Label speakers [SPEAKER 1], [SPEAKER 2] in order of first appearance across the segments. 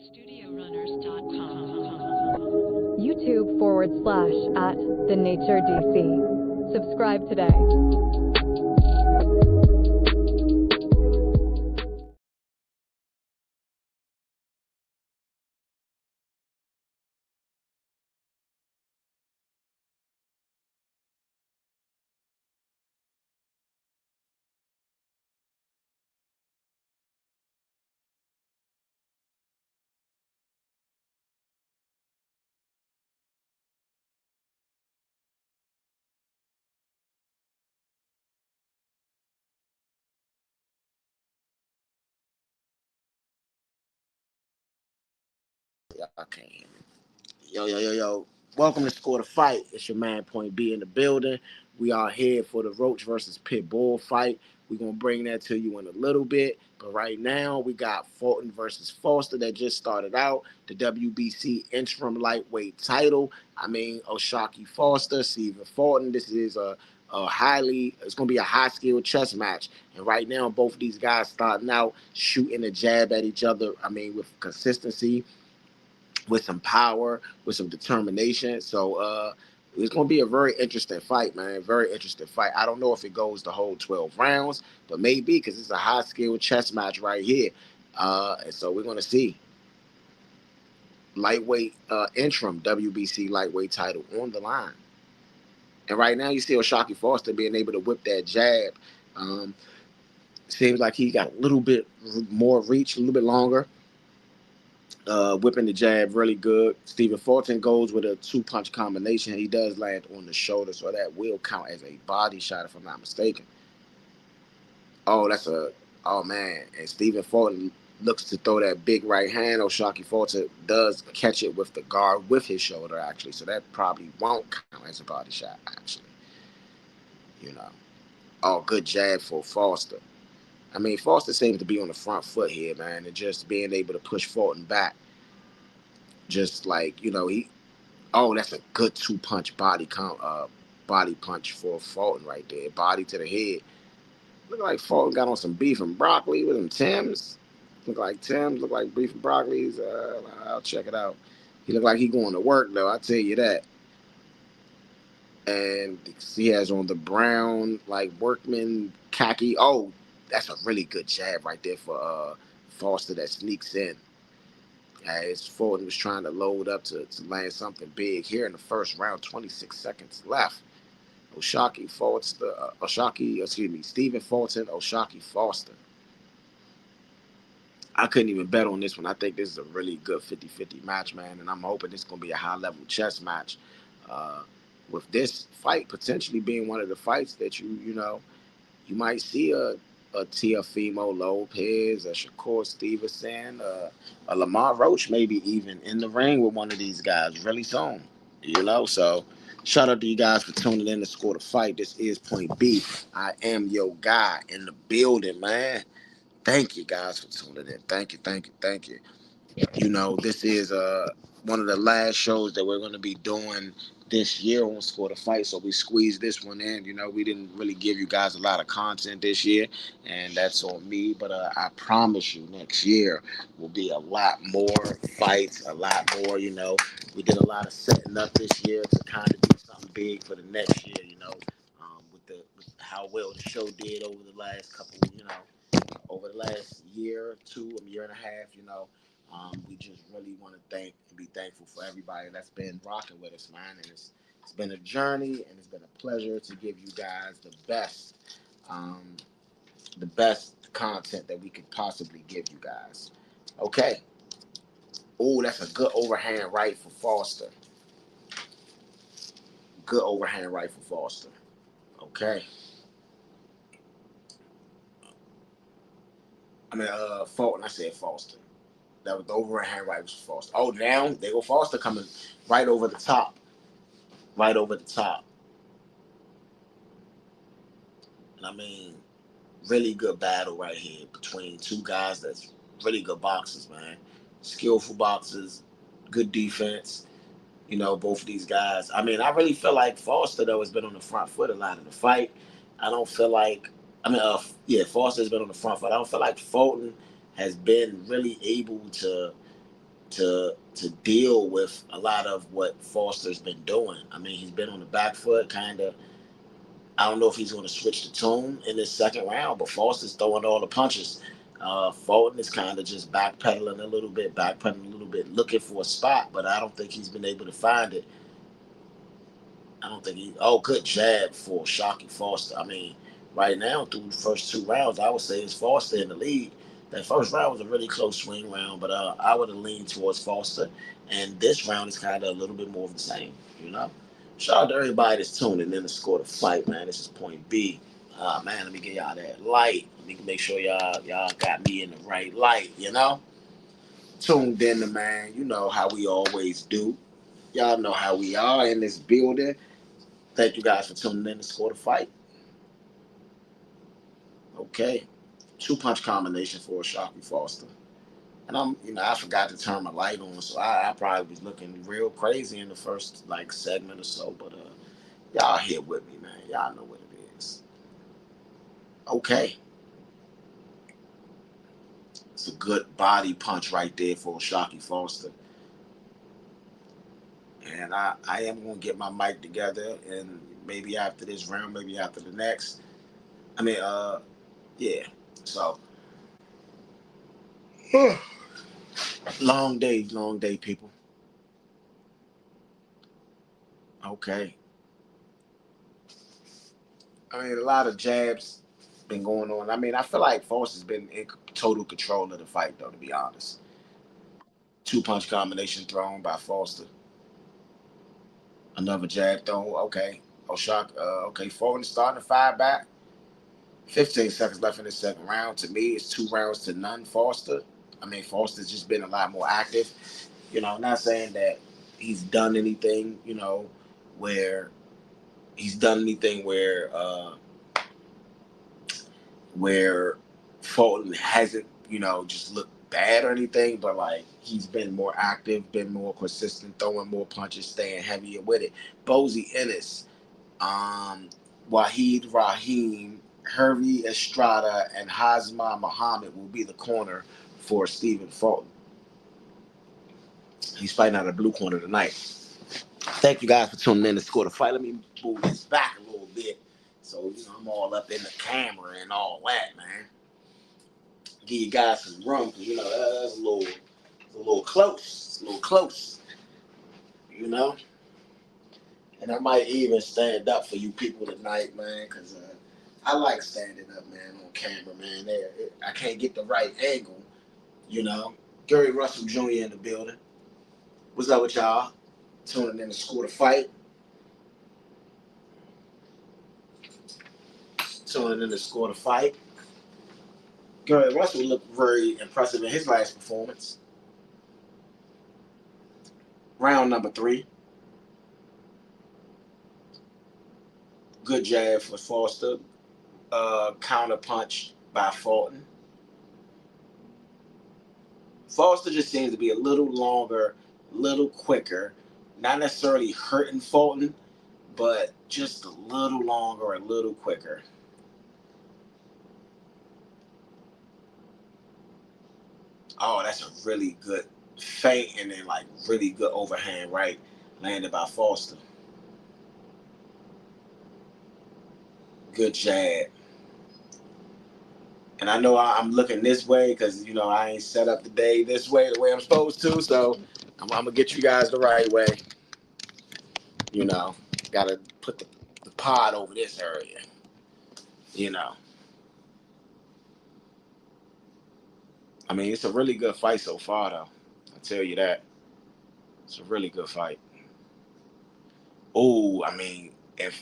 [SPEAKER 1] YouTube/@TheNatureDC. Subscribe today.
[SPEAKER 2] I can't hear me. Yo. Welcome to Score the Fight. It's your man Point B in the building. We are here for the Roach versus Pitbull fight. We're going to bring that to you in a little bit. But right now, we got Fulton versus Foster that just started out. The WBC interim lightweight title. O'Shaquie Foster, Stephen Fulton. This is it's going to be a high-skilled chess match. And right now, both of these guys starting out shooting a jab at each other, with consistency, with some power, with some determination. So it's going to be a very interesting fight, man. Very interesting fight. I don't know if it goes the whole 12 rounds, but maybe, because it's a high-skilled chess match right here. And so we're going to see. Lightweight interim WBC lightweight title on the line. And right now you see O'Shaquie Foster being able to whip that jab. Seems like he got a little bit more reach, a little bit longer. Whipping the jab really good. Stephen Fulton goes with a 2-punch combination. He does land on the shoulder, so that will count as a body shot if I'm not mistaken. Oh man. And Stephen Fulton looks to throw that big right hand. O'Shaquie Fulton does catch it with the guard with his shoulder, actually. So that probably won't count as a body shot, actually. Oh, good jab for Foster. Foster seems to be on the front foot here, man, and just being able to push Fulton back. Just like, that's a good 2-punch body punch for Fulton right there. Body to the head. Look like Fulton got on some beef and broccoli with them Timbs. Look like beef and broccoli's. I'll check it out. He look like he going to work, though, I'll tell you that. And he has on the brown, workman khaki. Oh, that's a really good jab right there for Foster that sneaks in. As Fulton was trying to load up to land something big here in the first round, 26 seconds left. Stephen Fulton, O'Shaquie Foster. I couldn't even bet on this one. I think this is a really good 50-50 match, man, and I'm hoping this is going to be a high-level chess match. With this fight potentially being one of the fights that you might see a Teofimo Lopez, a Shakur Stevenson, a Lamont Roach, maybe even in the ring with one of these guys really soon. So shout out to you guys for tuning in to Score the Fight. This is Point B. I am your guy in the building, man. Thank you guys for tuning in. Thank you. This is one of the last shows that we're going to be doing this year on Score the Fight, so we squeezed this one in. We didn't really give you guys a lot of content this year, and that's on me, but I promise you next year will be a lot more fights, a lot more. We did a lot of setting up this year to kind of do something big for the next year, with how well the show did over the last couple, over the last year, a year and a half, we just really want to be thankful for everybody that's been rocking with us, man. And it's been a journey, and it's been a pleasure to give you guys the best content that we could possibly give you guys. Okay. Oh, that's a good overhand right for Foster. Okay. Fulton. I said Foster. That was the overhand right was Foster. Oh, down. There go Foster coming right over the top. And really good battle right here between two guys that's really good boxers, man. Skillful boxers, good defense. Both of these guys. I really feel like Foster, though, has been on the front foot a lot in the fight. I don't feel like, Foster's been on the front foot. I don't feel like Fulton has been really able to to deal with a lot of what Foster's been doing. I mean, he's been on the back foot, kind of. I don't know if he's going to switch the tune in this second round, but Foster's throwing all the punches. Fulton is kind of just backpedaling a little bit, looking for a spot, but I don't think he's been able to find it. I don't think he. Oh, good jab for Shocky Foster. I mean, right now through the first 2 rounds, I would say it's Foster in the lead. That first round was a really close swing round, but I would have leaned towards Foster. And this round is kind of a little bit more of the same, you know. Shout out to everybody that's tuning in to score the fight, man. This is Point B. Man, let me get y'all that light. Let me make sure y'all got me in the right light, you know. Tuned in, man. You know how we always do. Y'all know how we are in this building. Thank you guys for tuning in to score the fight. Okay. 2-punch combination for Shocky Foster. And I forgot to turn my light on, so I probably was looking real crazy in the first segment or so. But y'all here with me, man. Y'all know what it is. Okay. It's a good body punch right there for Shocky Foster. And I am gonna get my mic together, and maybe after this round, maybe after the next. I mean, yeah. So long day, people. Okay. I mean, a lot of jabs been going on. I mean, I feel like Foster's been in total control of the fight, though, to be honest. 2-punch combination thrown by Foster. Another jab thrown. Okay. Oh, shock. Okay, Foster starting to fire back. 15 seconds left in the second round. To me, it's 2-0 Foster. I mean, Foster's just been a lot more active. You know, not saying that he's done anything, where he's done anything where Fulton hasn't, just looked bad or anything, but he's been more active, been more consistent, throwing more punches, staying heavier with it. Bozy Ennis, Wahid Rahim, Hervey Estrada, and Hazma Muhammad will be the corner for Stephen Fulton. He's fighting out of the blue corner tonight. Thank you guys for tuning in to score the fight. Let me move this back a little bit so I'm all up in the camera and all that, man. Give you guys some room because that's a little close. It's a little close, And I might even stand up for you people tonight, man, because I like standing up, man, on camera, man. I can't get the right angle, Gary Russell Jr. in the building. What's up with y'all? Tuning in to score the fight. Tuning in to score the fight. Gary Russell looked very impressive in his last performance. Round number 3. Good jab for Foster. Counter punch by Fulton. Foster just seems to be a little longer, a little quicker. Not necessarily hurting Fulton, but just a little longer, a little quicker. Oh, that's a really good feint and then really good overhand right landed by Foster. Good jab. And I know I'm looking this way because, I ain't set up the day this way, the way I'm supposed to. So I'm going to get you guys the right way. Got to put the pod over this area. I mean, it's a really good fight so far, though. I'll tell you that. It's a really good fight. Oh, that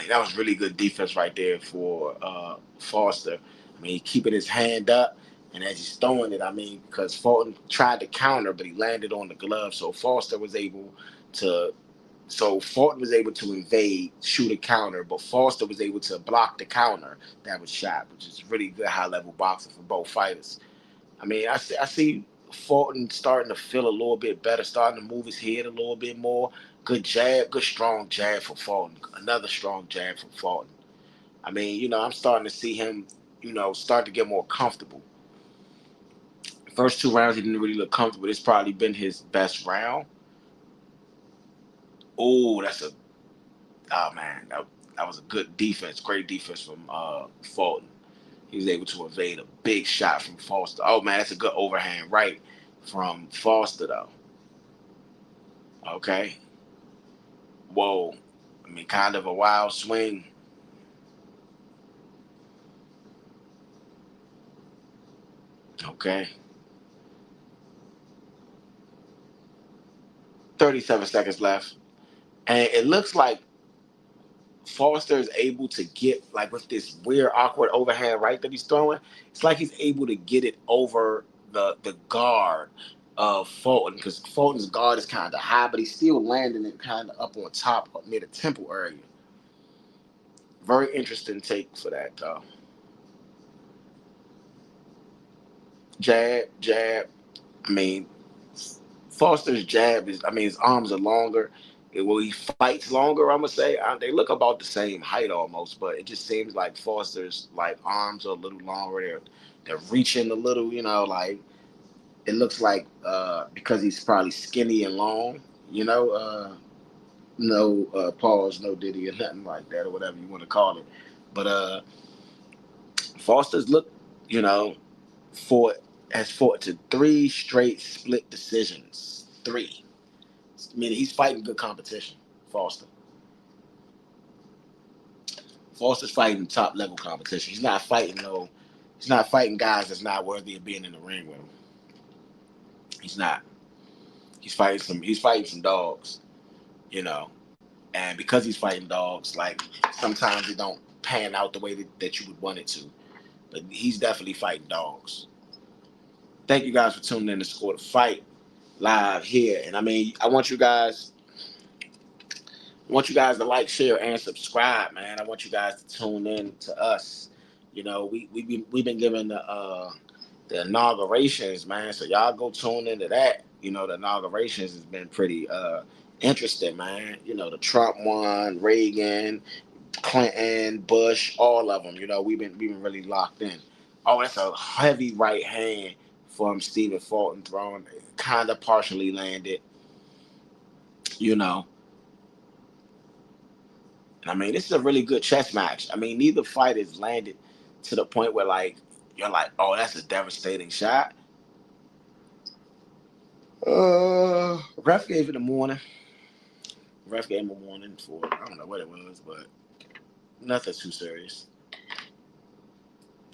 [SPEAKER 2] was really good defense right there for Foster. I mean, keeping his hand up, and as he's throwing it, because Fulton tried to counter, but he landed on the glove, so Fulton was able to invade, shoot a counter, but Foster was able to block the counter that was shot, which is really good high-level boxing for both fighters. I see Fulton starting to feel a little bit better, starting to move his head a little bit more. Good jab, good strong jab for Fulton. Another strong jab for Fulton. I'm starting to see him, start to get more comfortable. First 2 rounds, he didn't really look comfortable. It's probably been his best round. Oh, oh man, that was a good defense. Great defense from Fulton. He was able to evade a big shot from Foster. Oh man, that's a good overhand right from Foster though. Okay. Whoa. I mean, kind of a wild swing. Okay. 37 seconds left. And it looks like Foster is able to get, like, with this weird, awkward overhand right that he's throwing, it's like he's able to get it over the guard of Fulton, because Fulton's guard is kind of high, but he's still landing it kind of up on top up near the temple area. Very interesting take for that, though. Jab, jab. I mean, Foster's jab is, I mean, his arms are longer. Well, he fights longer, I'm going to say. They look about the same height almost, but it just seems like Foster's, like, arms are a little longer. They're reaching a little, like, it looks like because he's probably skinny and long, no pause, no diddy or nothing like that, or whatever you want to call it. But Foster's look, you know, fought has fought to 3 straight split decisions. 3. I mean, he's fighting good competition. Foster. Foster's fighting top level competition. He's not fighting He's not fighting guys that's not worthy of being in the ring with him. He's not. He's fighting some. He's fighting some dogs. You know, and because he's fighting dogs, like sometimes it don't pan out the way that you would want it to. But he's definitely fighting dogs. Thank you guys for tuning in to Score the Fight live here. And I mean, I want you guys to like, share, and subscribe, man. I want you guys to tune in to us. We've been given the inaugurations, man. So y'all go tune into that. The inaugurations has been pretty interesting, man. The Trump one, Reagan, Clinton, Bush, all of them. We've been really locked in. Oh, that's a heavy right hand from Stephen Fulton throwing, kind of partially landed. I mean, this is a really good chess match. I mean, neither fighters landed to the point where, like, you're like, oh, that's a devastating shot. Ref gave it a warning. Ref gave him a warning for, I don't know what it was, but nothing too serious.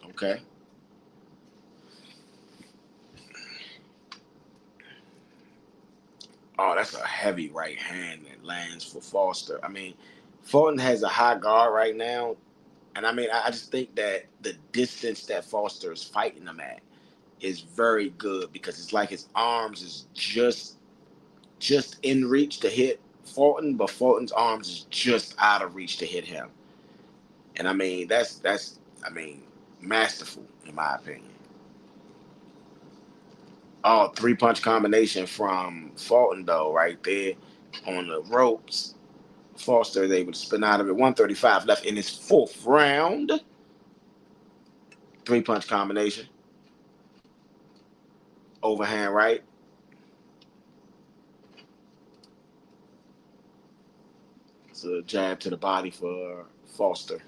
[SPEAKER 2] Okay. Oh, that's a heavy right hand that lands for Foster. I mean, Fulton has a high guard right now. And I mean, I just think that the distance that Foster is fighting him at is very good, because it's like his arms is just in reach to hit Fulton, but Fulton's arms is just out of reach to hit him. And I mean, that's masterful in my opinion. Oh, 3-punch combination from Fulton though, right there on the ropes. Foster is able to spin out of it. 135 left in his 4th round. 3-punch combination. Overhand right. It's a jab to the body for Foster.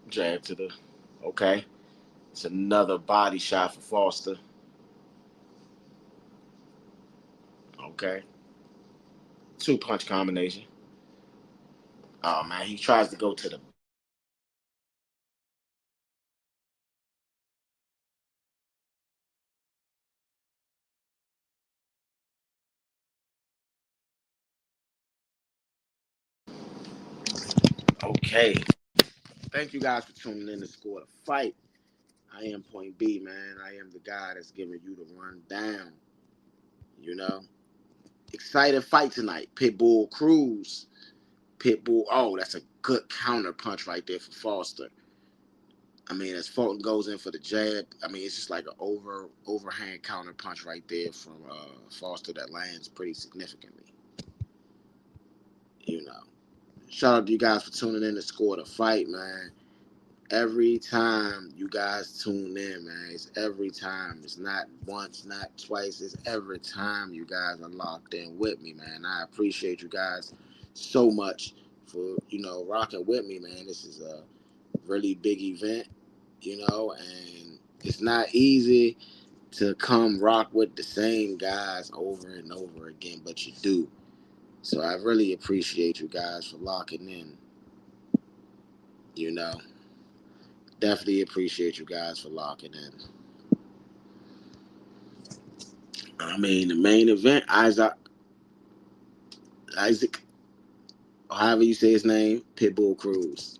[SPEAKER 2] Jab to the, okay. It's another body shot for Foster. Okay. 2-punch combination. Oh man, he tries to go to the, okay. Thank you guys for tuning in to Score the Fight. I am Point B, man. I am the guy that's giving you the rundown. Excited fight tonight. Pitbull, Cruz. Pitbull. Oh, that's a good counter punch right there for Foster. I mean, as Fulton goes in for the jab, I mean, it's just like an overhand counter punch right there from Foster that lands pretty significantly. Shout out to you guys for tuning in to Score the Fight, man. every time you guys tune in, man. It's every time. It's not once, not twice. It's every time you guys are locked in with me, man. I appreciate you guys so much for, rocking with me, man. This is a really big event, and it's not easy to come rock with the same guys over and over again, but you do. So I really appreciate you guys for locking in, you know. Definitely appreciate you guys for locking in. I mean, the main event, Isaac, however you say his name, Pitbull Cruz.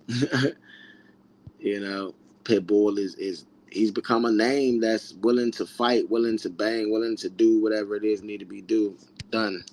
[SPEAKER 2] you know, Pitbull is he's become a name that's willing to fight, willing to bang, willing to do whatever it is need to be done.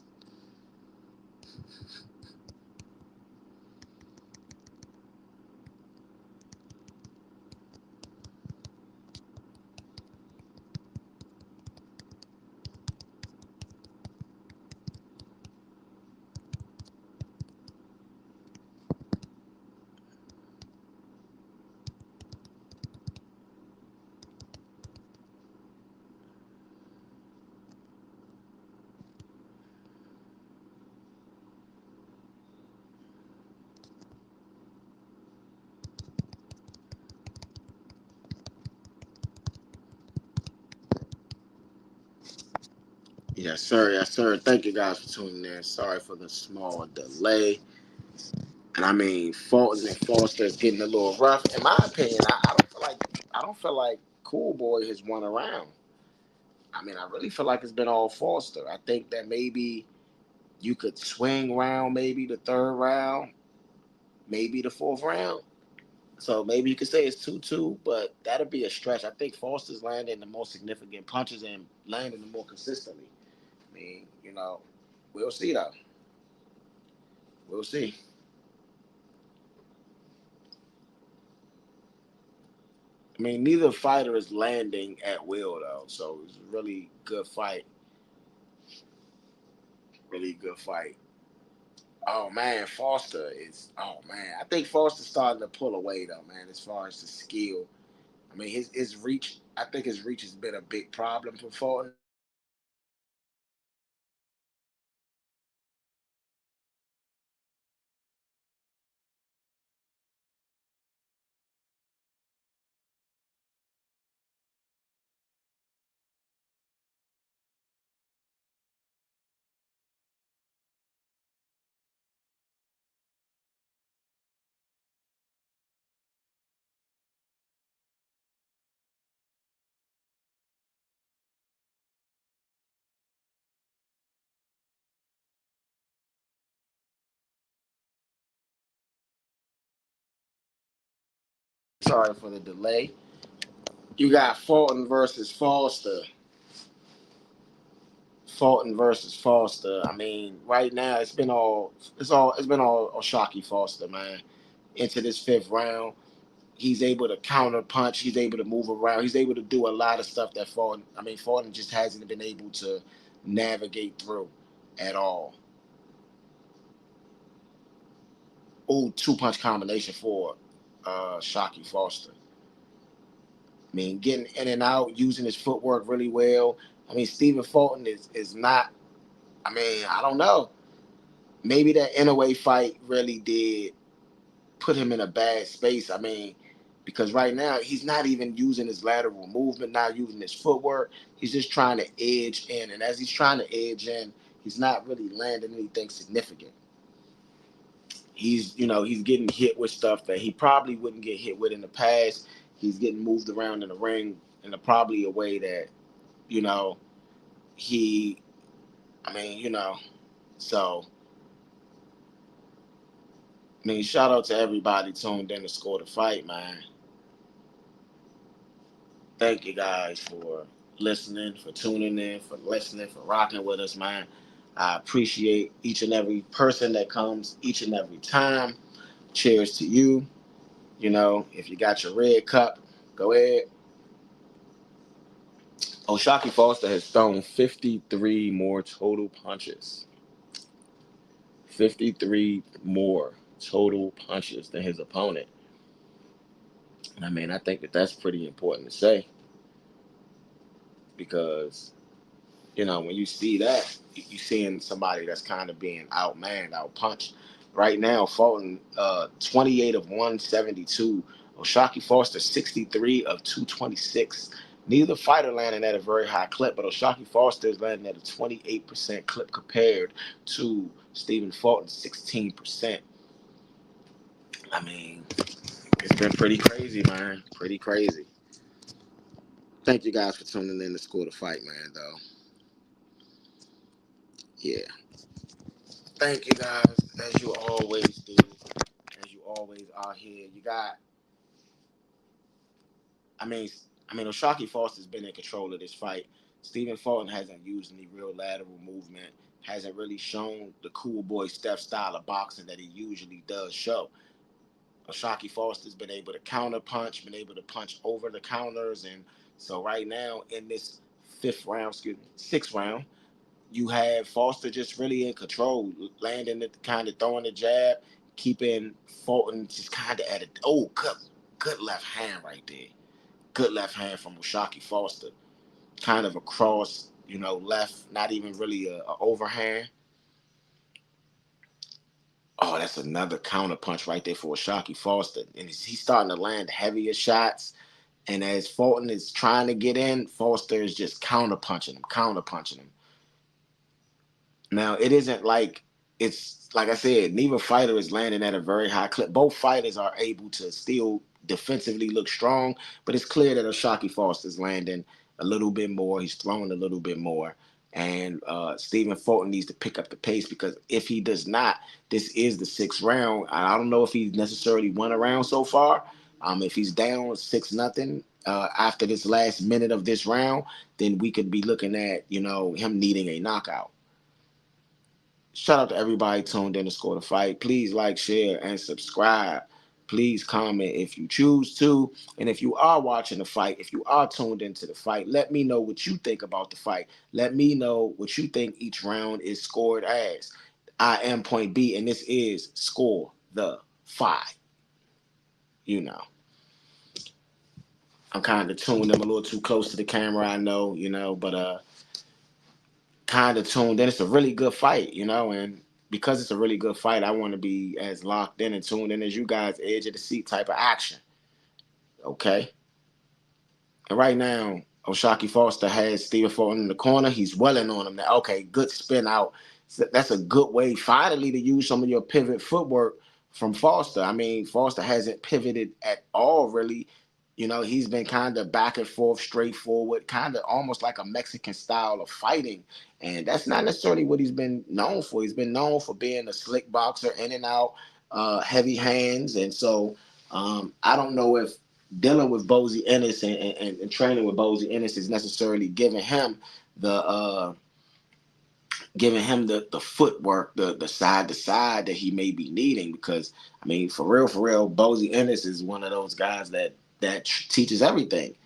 [SPEAKER 2] Yes, sir. Yes, sir. Thank you guys for tuning in. Sorry for the small delay. And I mean, Fulton and Foster is getting a little rough. In my opinion, I don't feel like Cool Boy has won a round. I mean, I really feel like it's been all Foster. I think that maybe you could swing round, maybe the third round, maybe the fourth round. So maybe you could say it's 2-2, but that'll be a stretch. I think Foster's landing the more significant punches and landing them more consistently. I mean, we'll see though. We'll see. I mean, neither fighter is landing at will though, so it's a really good fight. Really good fight. Oh man, Foster is. Oh man, I think Foster's starting to pull away though, man. As far as the skill, I mean, his reach. I think his reach has been a big problem for Fulton. Sorry for the delay. You got Fulton versus Foster. Fulton versus Foster. I mean, right now it's been all Shocky Foster, man. Into this fifth round, he's able to counter punch. He's able to move around. He's able to do a lot of stuff that Fulton. I mean, Fulton just hasn't been able to navigate through at all. Oh, two punch combination for Shocky Foster. I mean, getting in and out, using his footwork really well. I mean, Stephen Fulton is not. I mean, I don't know. Maybe that Inouye fight really did put him in a bad space. I mean, because right now he's not even using his lateral movement, not using his footwork. He's just trying to edge in, and as he's trying to edge in, he's not really landing anything significant. He's getting hit with stuff that he probably wouldn't get hit with in the past. He's getting moved around in the ring in probably a way that you know he. I mean, so. I mean, shout out to everybody tuned in to Score the Fight, man. Thank you guys for listening, for tuning in, for listening, for rocking with us, man. I appreciate each and every person that comes each and every time. Cheers to you. If you got your red cup, go ahead. Oshaki Foster has thrown 53 more total punches. 53 more total punches than his opponent. I mean, I think that that's pretty important to say because, you know, when you see that, you seeing somebody that's kind of being outmanned, outpunched. Right now, Fulton, 28 of 172. Oshaki Foster, 63 of 226. Neither fighter landing at a very high clip, but Oshaki Foster is landing at a 28% clip compared to Stephen Fulton's 16%. I mean, it's been pretty crazy, man. Pretty crazy. Thank you guys for tuning in to School to Fight, man, though. Yeah. Thank you guys, as you always do. As you always are here. You got, I mean, Oshaki Foster's been in control of this fight. Stephen Fulton hasn't used any real lateral movement, hasn't really shown the cool boy Steph style of boxing that he usually does show. Oshaki Foster's been able to counter punch, been able to punch over the counters, and so right now in this sixth round, you have Foster just really in control, landing it, kind of throwing the jab, keeping Fulton just kind of at it. Oh, good left hand right there. Good left hand from Oshaki Foster. Kind of across, left, not even really a overhand. Oh, that's another counter punch right there for Oshaki Foster. And he's starting to land heavier shots. And as Fulton is trying to get in, Foster is just counter punching him. Now, it isn't like it's like I said, neither fighter is landing at a very high clip. Both fighters are able to still defensively look strong, but it's clear that Oshaki Foster's landing a little bit more. He's throwing a little bit more. And Stephen Fulton needs to pick up the pace because if he does not, this is the sixth round. I don't know if he's necessarily won a round so far. If he's down 6-0 after this last minute of this round, then we could be looking at, him needing a knockout. Shout out to everybody tuned in to Score the Fight. Please like, share, and subscribe. Please comment if you choose to. And if you are watching the fight, if you are tuned into the fight, let me know what you think about the fight. Let me know what you think each round is scored as. I am Point B, and this is Score the Fight. I'm kind of tuned in a little too close to the camera, I know, but kind of tuned in. It's a really good fight, and because it's a really good fight, I want to be as locked in and tuned in as you guys, edge of the seat type of action. Okay? And right now, Oshaki Foster has Stephen Fulton in the corner. He's welling on him now. Okay, good spin out. So that's a good way finally to use some of your pivot footwork from Foster. I mean, Foster hasn't pivoted at all, really. He's been kind of back and forth, straightforward, kind of almost like a Mexican style of fighting. And that's not necessarily what he's been known for. He's been known for being a slick boxer, in and out, heavy hands. And so I don't know if dealing with Bozy Ennis and training with Bozy Ennis is necessarily giving him the footwork, the side to side that he may be needing. Because I mean, for real, Bozy Ennis is one of those guys that teaches everything.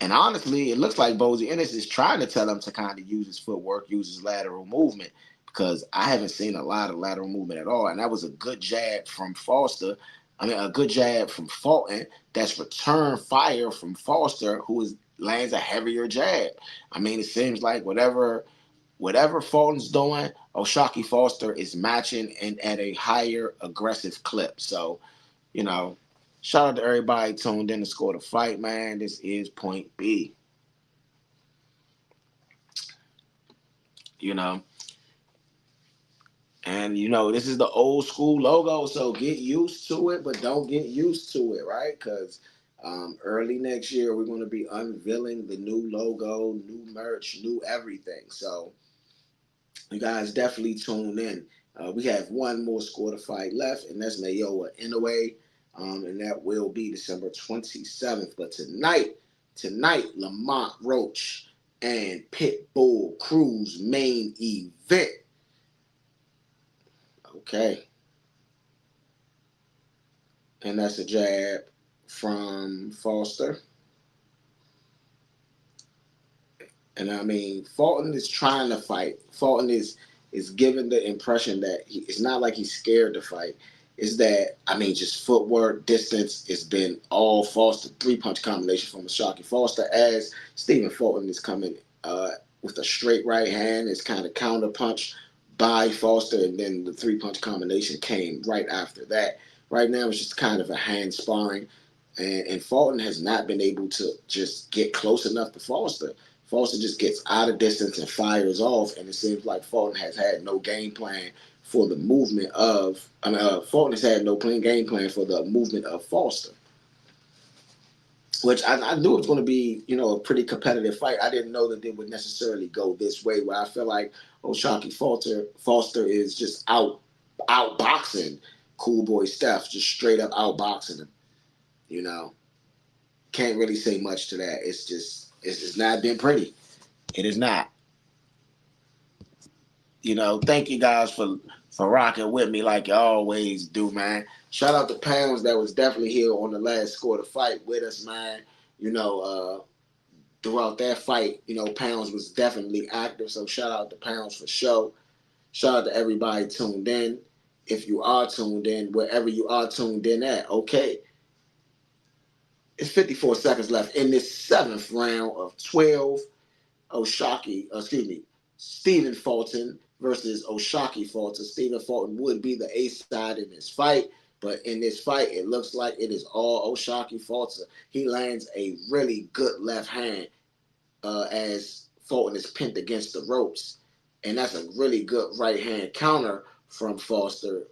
[SPEAKER 2] And honestly, it looks like Bozy Ennis is trying to tell him to kind of use his footwork, use his lateral movement, because I haven't seen a lot of lateral movement at all. And that was a good jab from Foster. I mean, a good jab from Fulton. That's return fire from Foster, who lands a heavier jab. I mean, it seems like whatever Fulton's doing, Oshaki Foster is matching and at a higher aggressive clip. So, shout out to everybody tuned in to Score the Fight, man. This is Point B. And this is the old school logo, so get used to it, but don't get used to it, right? Because early next year, we're going to be unveiling the new logo, new merch, new everything. So you guys definitely tune in. We have one more Score the Fight left, and that's Naoya Inoue, and that will be December 27th. But tonight, Lamont, Roach, and Pitbull, Cruz main event. Okay. And that's a jab from Foster. And I mean, Fulton is trying to fight. Fulton is giving the impression that it's not like he's scared to fight. is that, I mean, just footwork, distance, it's been all Foster, three-punch combination from O'Shaquie Foster, as Stephen Fulton is coming with a straight right hand. It's kind of counter punch by Foster, and then the three-punch combination came right after that. Right now, it's just kind of a hand sparring, and Fulton has not been able to just get close enough to Foster. Foster just gets out of distance and fires off, and it seems like Fulton has had no game plan for the movement of. Fulton has had no game plan for the movement of Foster, which I knew it was going to be, a pretty competitive fight. I didn't know that they would necessarily go this way, where I feel like O'Shaquie Foster is just outboxing Cool Boy Steph, just straight up outboxing him. Can't really say much to that. It's not been pretty. It is not. Thank you guys for rocking with me like you always do, man. Shout out to Pounds that was definitely here on the last Score the Fight with us, man. Throughout that fight, Pounds was definitely active. So shout out to Pounds for sure. Shout out to everybody tuned in. If you are tuned in, wherever you are tuned in at, okay. It's 54 seconds left in this 7th round of 12. Stephen Fulton versus O'Shaquie Fulton. Stephen Fulton would be the ace side in this fight, but in this fight, it looks like it is all O'Shaquie Fulton. He lands a really good left hand as Fulton is pinned against the ropes, and that's a really good right hand counter from Foster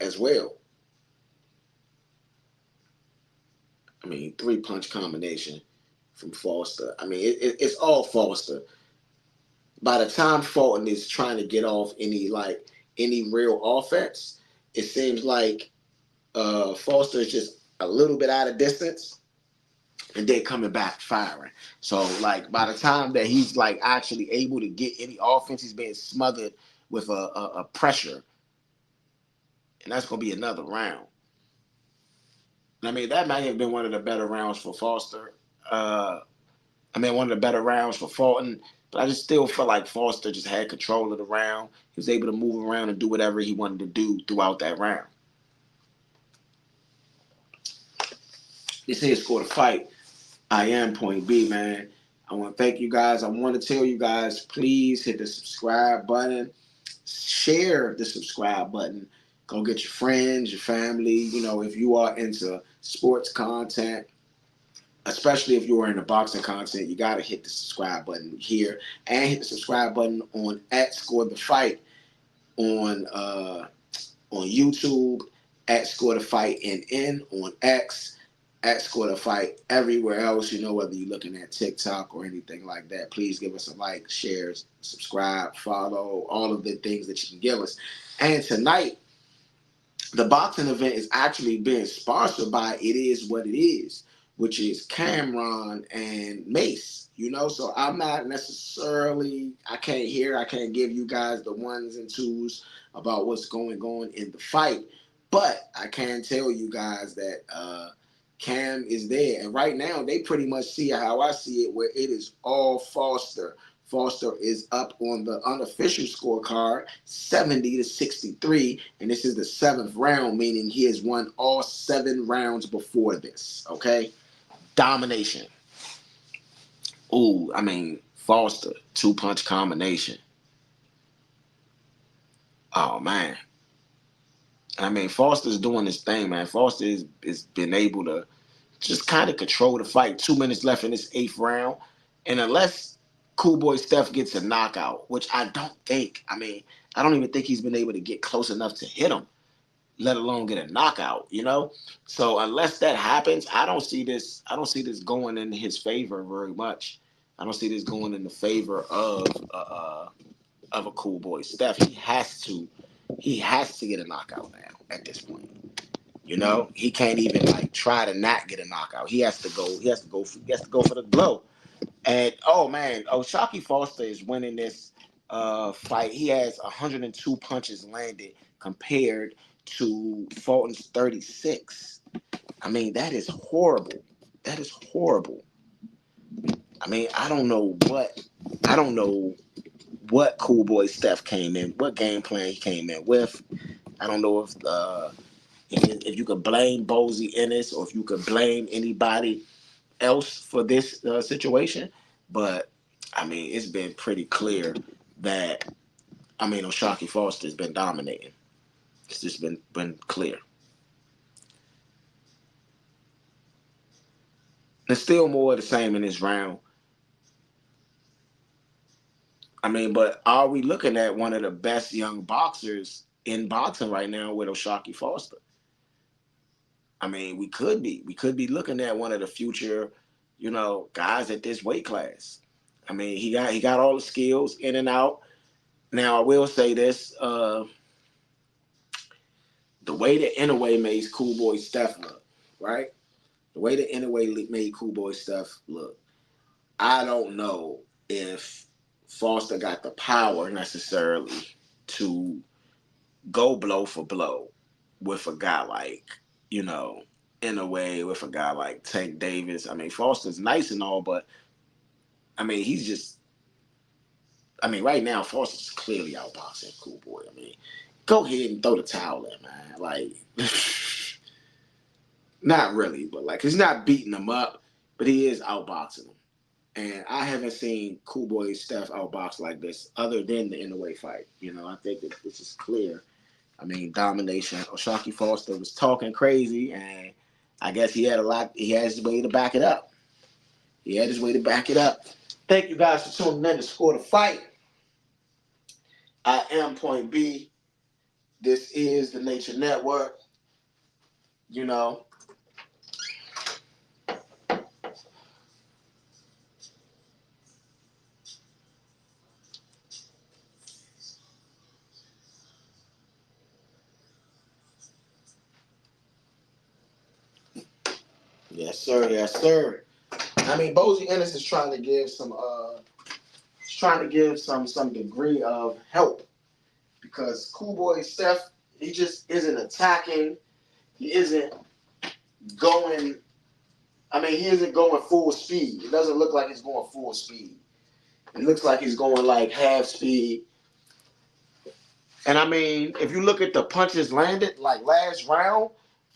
[SPEAKER 2] as well. I mean, 3-punch combination from Foster. I mean, it's all Foster. By the time Fulton is trying to get off any real offense, it seems like Foster is just a little bit out of distance and then coming back firing. So by the time that he's actually able to get any offense, he's being smothered with a pressure, and that's gonna be another round. I mean, that might have been one of the better rounds for Foster. One of the better rounds for Fulton. But I just still felt like Foster just had control of the round. He was able to move around and do whatever he wanted to do throughout that round. This here Score the Fight. I am Point B, man. I want to thank you guys. I want to tell you guys, please hit the subscribe button. Share the subscribe button. Go get your friends, your family. If you are into sports content, especially if you are into boxing content, you got to hit the subscribe button here and hit the subscribe button on @ScoreTheFight on YouTube, @ScoreTheFightNN on X, @ScoreTheFight everywhere else. Whether you're looking at TikTok or anything like that, please give us a like, share, subscribe, follow, all of the things that you can give us. And tonight, the boxing event is actually being sponsored by It Is What It Is, which is Cameron and Mace, So I'm not necessarily, I can't give you guys the ones and twos about what's going on in the fight, but I can tell you guys that Cam is there. And right now, they pretty much see it how I see it, where it is all Foster. Foster is up on the unofficial scorecard, 70-63, and this is the 7th round, meaning he has won all 7 rounds before this, okay? Domination. Ooh, Foster, 2-punch combination. Oh, man. Foster's doing his thing, man. Foster is been able to just kind of control the fight. 2 minutes left in this 8th round, and unless Cool Boy Steph gets a knockout, which I don't think. I don't even think he's been able to get close enough to hit him, let alone get a knockout, So unless that happens, I don't see this going in his favor very much. I don't see this going in the favor of a Cool Boy Steph. He has to get a knockout now at this point. He can't even try to not get a knockout. He has to go for the blow. And oh man, O'Shaquie Foster is winning this fight. He has 102 punches landed compared to Fulton's 36. That is horrible. That is horrible. I don't know what Cool Boy Steph came in, what game plan he came in with. I don't know if if you could blame Bozy Ennis or if you could blame anybody else for this situation. But, I mean, it's been pretty clear that, I mean, O'Shaquie Foster's been dominating. It's just been clear. There's still more of the same in this round. I mean, but are we looking at one of the best young boxers in boxing right now with O'Shaquie Foster? I mean, we could be. We could be looking at one of the future, guys at this weight class. I mean, he got all the skills in and out. Now, I will say this: the way that Inoue made Cool Boy Steph look, right? The way that Inoue made Cool Boy Steph look, I don't know if Foster got the power necessarily to go blow for blow with a guy like, Inoue, with a guy like Tank Davis. I mean, Foster's nice and all, but I mean, right now, Foster's clearly outboxing Cool Boy. I mean, go ahead and throw the towel in, man. Like, not really, but like, he's not beating him up, but he is outboxing him. And I haven't seen Cool Boy Steph outbox like this other than the Inoue fight. I think that this is clear. I mean, domination. O'Shaquie Foster was talking crazy, and I guess he had his way to back it up. Thank you guys for tuning in to Score the Fight. I am Point B. This is the Nature Network. Yes, sir. Yes, sir. I mean, Bozy Ennis is trying to give some degree of help because Cool Boy Steph, he just isn't attacking. He isn't going. I mean, he isn't going full speed. It doesn't look like he's going full speed. It looks like he's going like half speed. And I mean, if you look at the punches landed, like last round,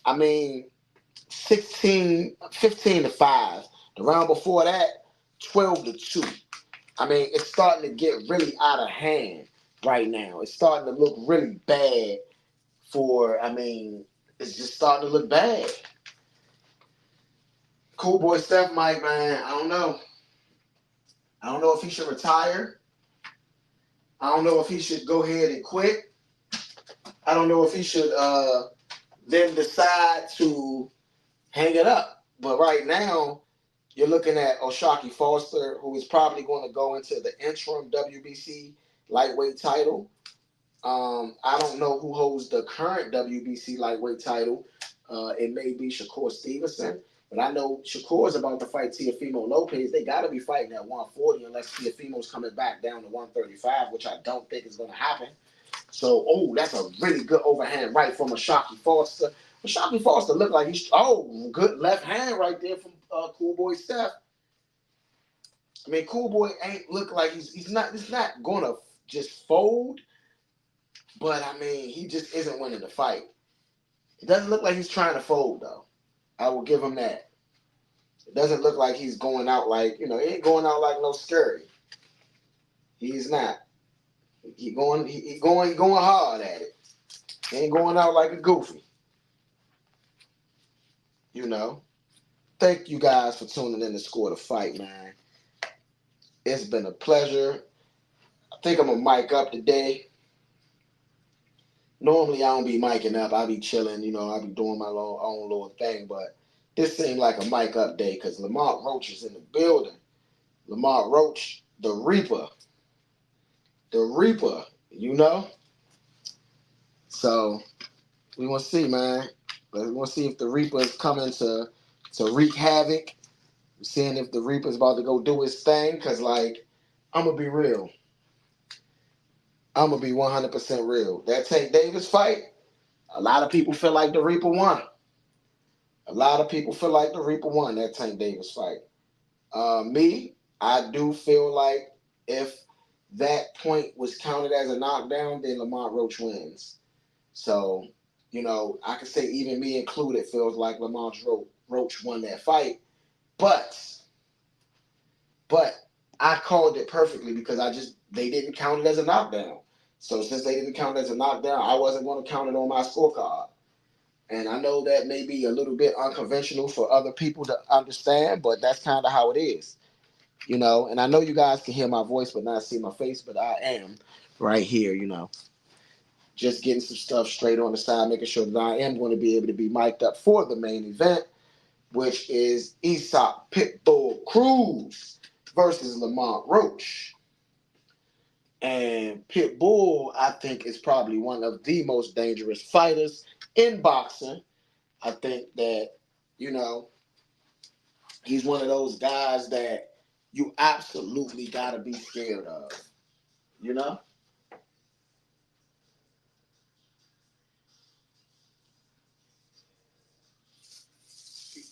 [SPEAKER 2] I mean, 15 to 5. The round before that, 12 to 2. I mean, it's starting to get really out of hand right now. It's starting to look really bad it's just starting to look bad. Cool Boy Steph, Mike, man, I don't know. I don't know if he should retire. I don't know if he should go ahead and quit. I don't know if he should then decide to hang it up. But right now, you're looking at O'Shaquie Foster, who is probably going to go into the interim WBC lightweight title. I don't know who holds the current WBC lightweight title. It may be Shakur Stevenson. But I know Shakur's about to fight Teofimo Lopez. They got to be fighting at 140 unless Teofimo's coming back down to 135, which I don't think is going to happen. So, that's a really good overhand right from O'Shaquie Foster. O'Shaquie Foster looked like good left hand right there from Cool Boy Steph. I mean, Cool Boy ain't look like he's not going to just fold, but I mean, he just isn't winning the fight. It doesn't look like he's trying to fold, though. I will give him that. It doesn't look like he's going out like, he ain't going out like no scurry. He's not. He going hard at it. He ain't going out like a goofy. Thank you guys for tuning in to Score the Fight, man. It's been a pleasure. I think I'm going to mic up today. Normally, I don't be micing up. I be chilling, I be doing my own little thing. But this seemed like a mic up day because Lamont Roach is in the building. Lamont Roach, the Reaper. The Reaper, So, we want to see, man. We want to see if the Reaper is coming to wreak havoc. We're seeing if the Reaper's about to go do his thing because, like, I'm going to be real. I'm going to be 100% real. That Tank Davis fight, a lot of people feel like the Reaper won. That Tank Davis fight. Me, I do feel like if that point was counted as a knockdown, then Lamont Roach wins. So, You know, I could say even me included feels like Lamont Roach won that fight. But But I called it perfectly because they didn't count it as a knockdown. So since they didn't count it as a knockdown, I wasn't going to count it on my scorecard. And I know that may be a little bit unconventional for other people to understand, but that's kind of how it is, you know. And I know you guys can hear my voice but not see my face, but I am right here, you know, just getting some stuff straight on the side, making sure that I am going to be able to be mic'd up for the main event, which is Aesop Pitbull Cruz versus Lamont Roach. And Pitbull, I think, is probably one of the most dangerous fighters in boxing. I think that, you know, he's one of those guys that you absolutely got to be scared of, you know?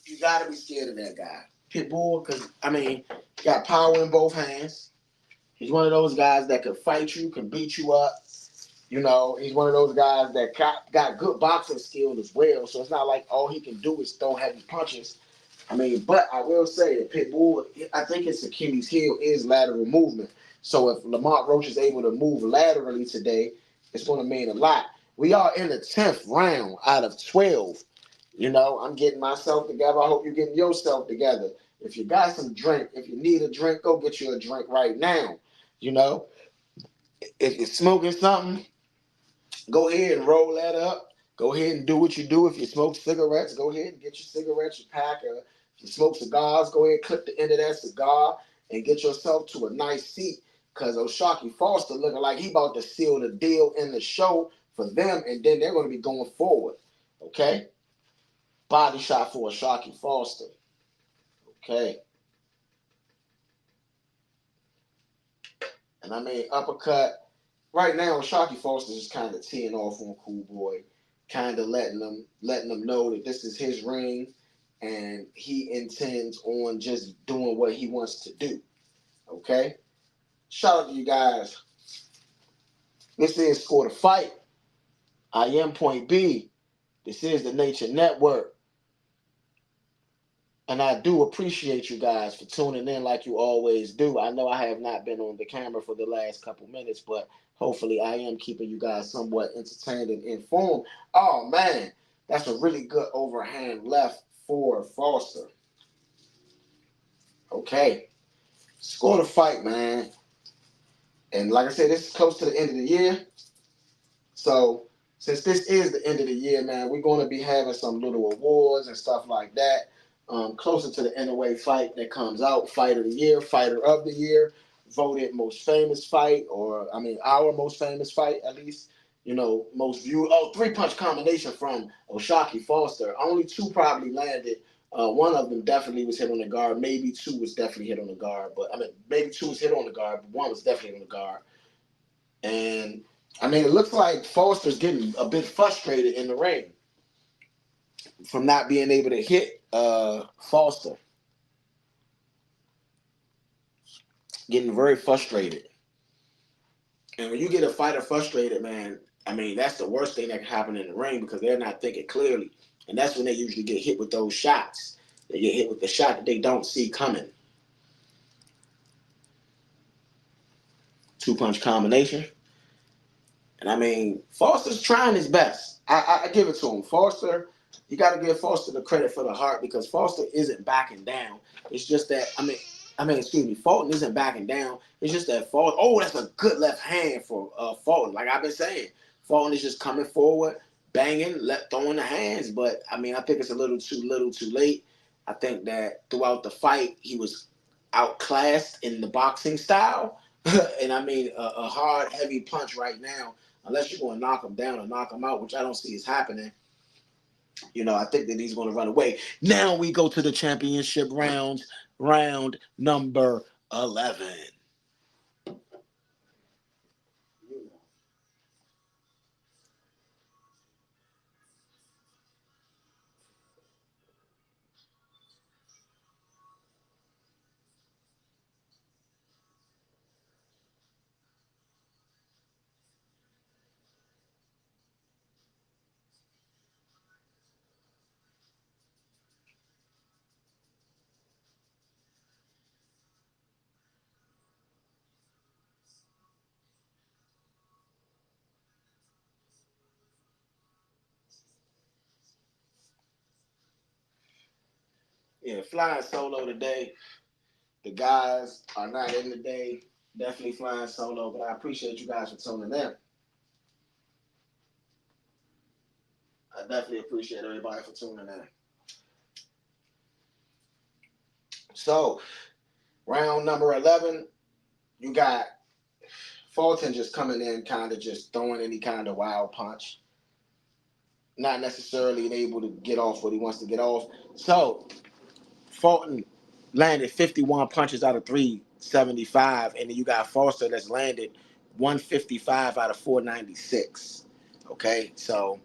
[SPEAKER 2] You got to be scared of that guy. Pitbull, because, I mean, got power in both hands. He's one of those guys that could fight you, can beat you up. You know, he's one of those guys that got good boxing skill as well. So it's not like all he can do is throw heavy punches. I mean, but I will say that Pitbull, I think his Achilles heel is lateral movement. So if Lamont Roach is able to move laterally today, it's going to mean a lot. We are in the 10th round out of 12. You know, I'm getting myself together. I hope you're getting yourself together. If you got some drink, if you need a drink, go get you a drink right now. You know, if you're smoking something, go ahead and roll that up. Go ahead and do what you do. If you smoke cigarettes, go ahead and get your cigarettes, your pack. Or if you smoke cigars, go ahead and clip the end of that cigar and get yourself to a nice seat. Because O'Shaquie Foster looking like he about to seal the deal in the show for them, and then they're going to be going forward. Okay? Body shot for O'Shaquie Foster. Okay? And I mean, uppercut. Right now, Shockey Foster's just kind of teeing off on Cool Boy, kind of letting them know that this is his ring, and he intends on just doing what he wants to do. Okay, shout out to you guys. This is Score the Fight. I am Point B. This is the Nature Network. And I do appreciate you guys for tuning in like you always do. I know I have not been on the camera for the last couple minutes, but hopefully I am keeping you guys somewhat entertained and informed. Oh, man, that's a really good overhand left for Foster. Okay, Score the Fight, man. And like I said, this is close to the end of the year. So since this is the end of the year, man, we're going to be having some little awards and stuff like that. Closer to the NOA fight that comes out, Fight of the Year, Fighter of the Year, voted most famous fight, or I mean our most famous fight at least. You know, most viewed. Oh, three-punch combination from O'Shaquie Foster. Only two probably landed. One of them definitely was hit on the guard. Maybe two was definitely hit on the guard. But I mean, maybe two was hit on the guard, but one was definitely on the guard. And I mean, it looks like Foster's getting a bit frustrated in the ring from not being able to hit Foster. Getting very frustrated. And when you get a fighter frustrated, man, I mean, that's the worst thing that can happen in the ring because they're not thinking clearly. And that's when they usually get hit with those shots. They get hit with the shot that they don't see coming. Two-punch combination. And I mean, Foster's trying his best. I give it to him. Foster, you got to give Foster the credit for the heart because Foster isn't backing down. It's just that, excuse me, Fulton isn't backing down. It's just that Fulton, oh, that's a good left hand for Fulton. Like I've been saying, Fulton is just coming forward, banging, throwing the hands. But, I mean, I think it's a little too late. I think that throughout the fight, he was outclassed in the boxing style. And I mean, a hard, heavy punch right now, unless you're going to knock him down or knock him out, which I don't see is happening. You know, I think that he's going to run away. Now we go to the championship rounds, round number 11. Yeah, flying solo today. The guys are not in today. Definitely flying solo, but I appreciate you guys for tuning in. I definitely appreciate everybody for tuning in. So, round number 11, you got Fulton just coming in, kind of just throwing any kind of wild punch. Not necessarily able to get off what he wants to get off. So, Fulton landed 51 punches out of 375, and then you got Foster that's landed 155 out of 496. Okay, so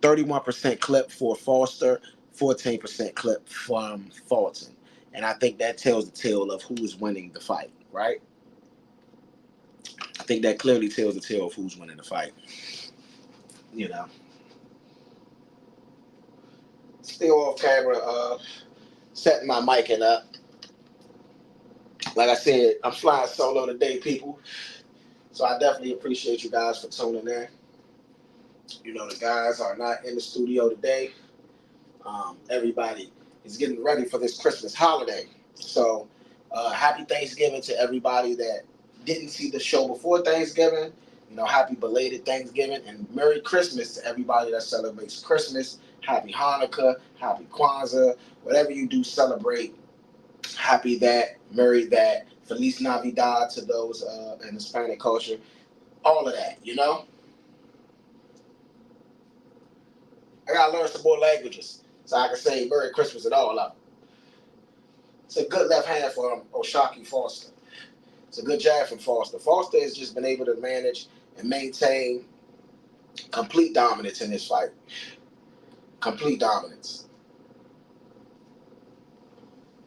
[SPEAKER 2] 31% clip for Foster, 14% clip from Fulton. And I think that tells the tale of who is winning the fight, right? I think that clearly tells the tale of who's winning the fight. You know. Still off camera, setting my mic up. Like I said, I'm flying solo today, people. So I definitely appreciate you guys for tuning in. You know, the guys are not in the studio today. Everybody is getting ready for this Christmas holiday. So happy Thanksgiving to everybody that didn't see the show before Thanksgiving. You know, happy belated Thanksgiving and Merry Christmas to everybody that celebrates Christmas. Happy Hanukkah, happy Kwanzaa, whatever you do celebrate. Happy that, Merry that, Feliz Navidad to those in Hispanic culture. All of that, you know? I gotta learn some more languages so I can say Merry Christmas and all of them. It's a good left hand for Oshaki Foster. It's a good jab from Foster. Foster has just been able to manage and maintain complete dominance in this fight. Complete dominance.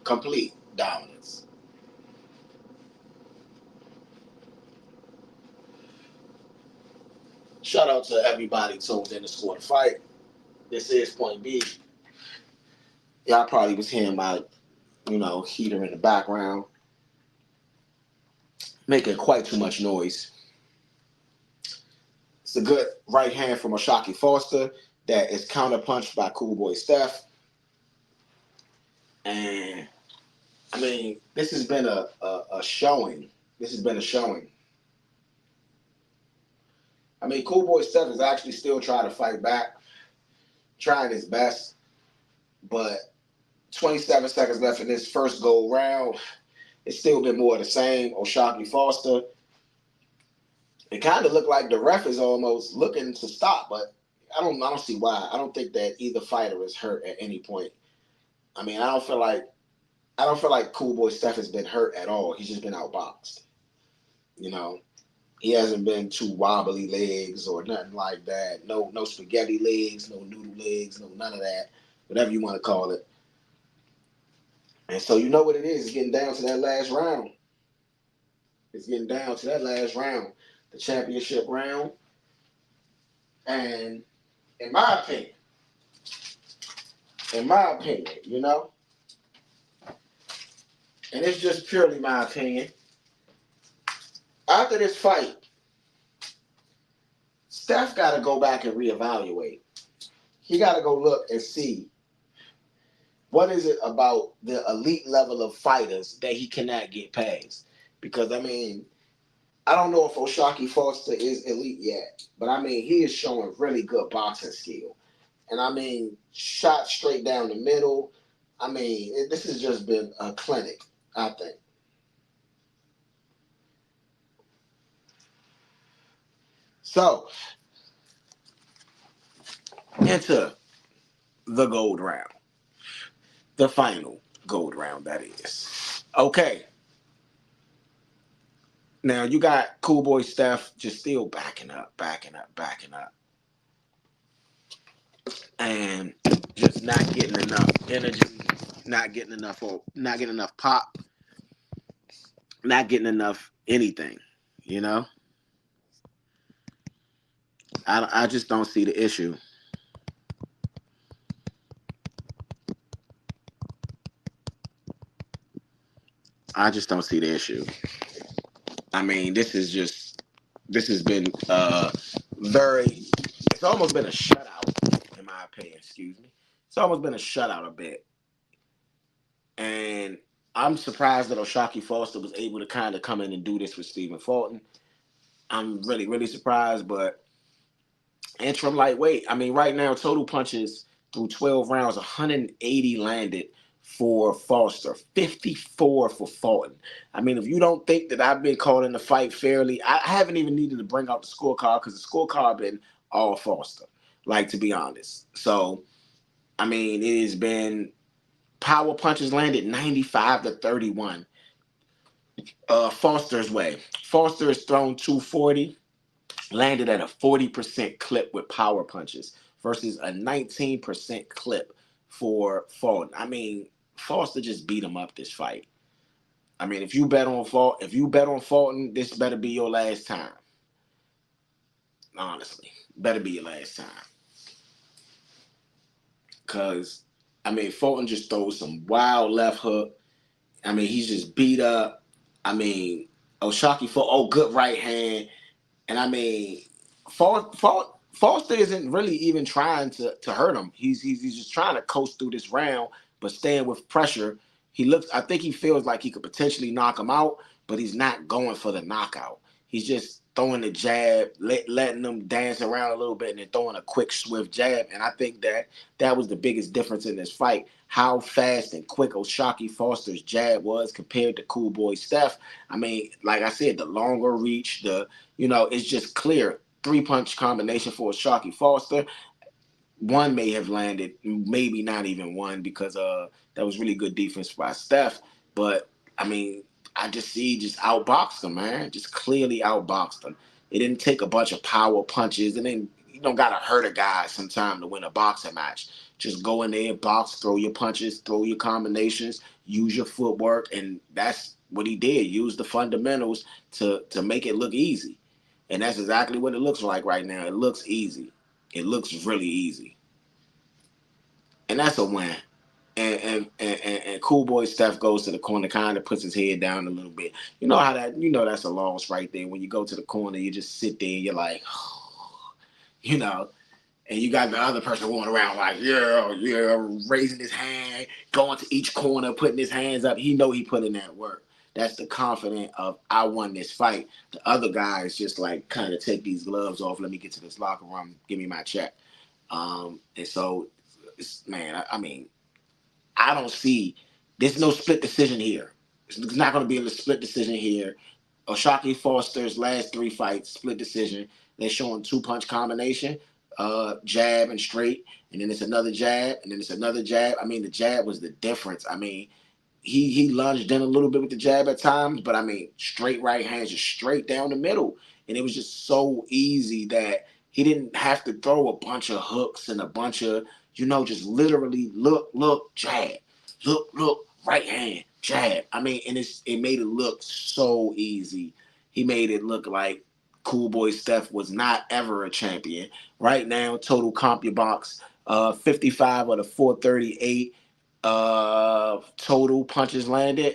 [SPEAKER 2] Complete dominance. Shout out to everybody tuned in to Score the Fight. This is Point B. Y'all probably was hearing my, heater in the background, making quite too much noise. It's a good right hand from Oshaki Foster that is counterpunched by Cool Boy Steph. And, I mean, this has been a showing. This has been a showing. I mean, Cool Boy Steph is actually still trying to fight back, trying his best, but 27 seconds left in this first go round. It's still been more of the same. Oshaki Foster. It kind of looked like the ref is almost looking to stop, but I don't see why. I don't think that either fighter is hurt at any point. I mean, I don't feel like Cool Boy Steph has been hurt at all. He's just been outboxed. You know, he hasn't been too wobbly legs or nothing like that. No spaghetti legs, no noodle legs, no none of that. Whatever you want to call it. And so you know what it is. It's getting down to that last round. It's getting down to that last round. The championship round. And in my opinion, you know, and it's just purely my opinion, after this fight, Steph got to go back and reevaluate. He got to go look and see what is it about the elite level of fighters that he cannot get past. Because, I mean, I don't know if Oshaki Foster is elite yet, but I mean, he is showing really good boxing skill. And I mean, shot straight down the middle. I mean, this has just been a clinic, I think. So, into the gold round. The final gold round, that is. Okay. Now, you got Cool Boy Steph just still backing up. And just not getting enough energy, not getting enough pop, not getting enough anything, you know? I just don't see the issue. I just don't see the issue. I mean, this has been it's almost been a shutout, in my opinion, excuse me. It's almost been a shutout a bit. And I'm surprised that O'Shaquie Foster was able to kind of come in and do this with Stephen Fulton. I'm really, really surprised, but interim lightweight. I mean, right now, total punches through 12 rounds, 180 landed for Foster, 54 for Fulton. I mean, if you don't think that I've been calling the fight fairly, I haven't even needed to bring out the scorecard because the scorecard been all Foster, like, to be honest. So, I mean, it has been power punches landed 95 to 31. Foster's way. Foster has thrown 240, landed at a 40% clip with power punches versus a 19% clip for Fulton. I mean, Foster just beat him up this fight. I mean, if you bet on Fulton, this better be your last time. Honestly, better be your last time. Cause I mean, Fulton just throws some wild left hook. I mean, he's just beat up. I mean, O'Shaquie good right hand. And I mean, Foster isn't really even trying to hurt him. He's just trying to coast through this round, but staying with pressure. I think he feels like he could potentially knock him out, but he's not going for the knockout. He's just throwing the jab, letting them dance around a little bit, and then throwing a quick, swift jab. And I think that was the biggest difference in this fight. How fast and quick O'Shaquie Foster's jab was compared to Cool Boy Steph. I mean, like I said, the longer reach, it's just clear. 3-punch combination for O'Shaquie Foster. One may have landed, maybe not even one, because that was really good defense by Steph. But I mean, I just outboxed him, man. Just clearly outboxed him. It didn't take a bunch of power punches, and then you don't gotta hurt a guy sometime to win a boxing match. Just go in there, box, throw your punches, throw your combinations, use your footwork, and that's what he did. Use the fundamentals to make it look easy. And that's exactly what it looks like right now. It looks easy. It looks really easy. And that's a win. And Cool Boy Steph goes to the corner, kind of puts his head down a little bit. That's a loss right there. When you go to the corner, you just sit there and you're like, and you got the other person going around like, raising his hand, going to each corner, putting his hands up. He put in that work. That's the confidence of, I won this fight. The other guy is just like, kind of take these gloves off. Let me get to this locker room. Give me my check. And so, man, I mean, I don't see, there's no split decision here. It's not going to be a split decision here. O'Shaquie Foster's last 3 fights, split decision. They're showing 2-punch combination, jab and straight, and then it's another jab, and then it's another jab. I mean, the jab was the difference. I mean, he lunged in a little bit with the jab at times, but I mean, straight right hands, just straight down the middle. And it was just so easy that he didn't have to throw a bunch of hooks and a bunch of, just literally look, jab, look, right hand, jab. I mean, and it made it look so easy. He made it look like Cool Boy Steph was not ever a champion. Right now, total CompuBox, 55 of the 438 total punches landed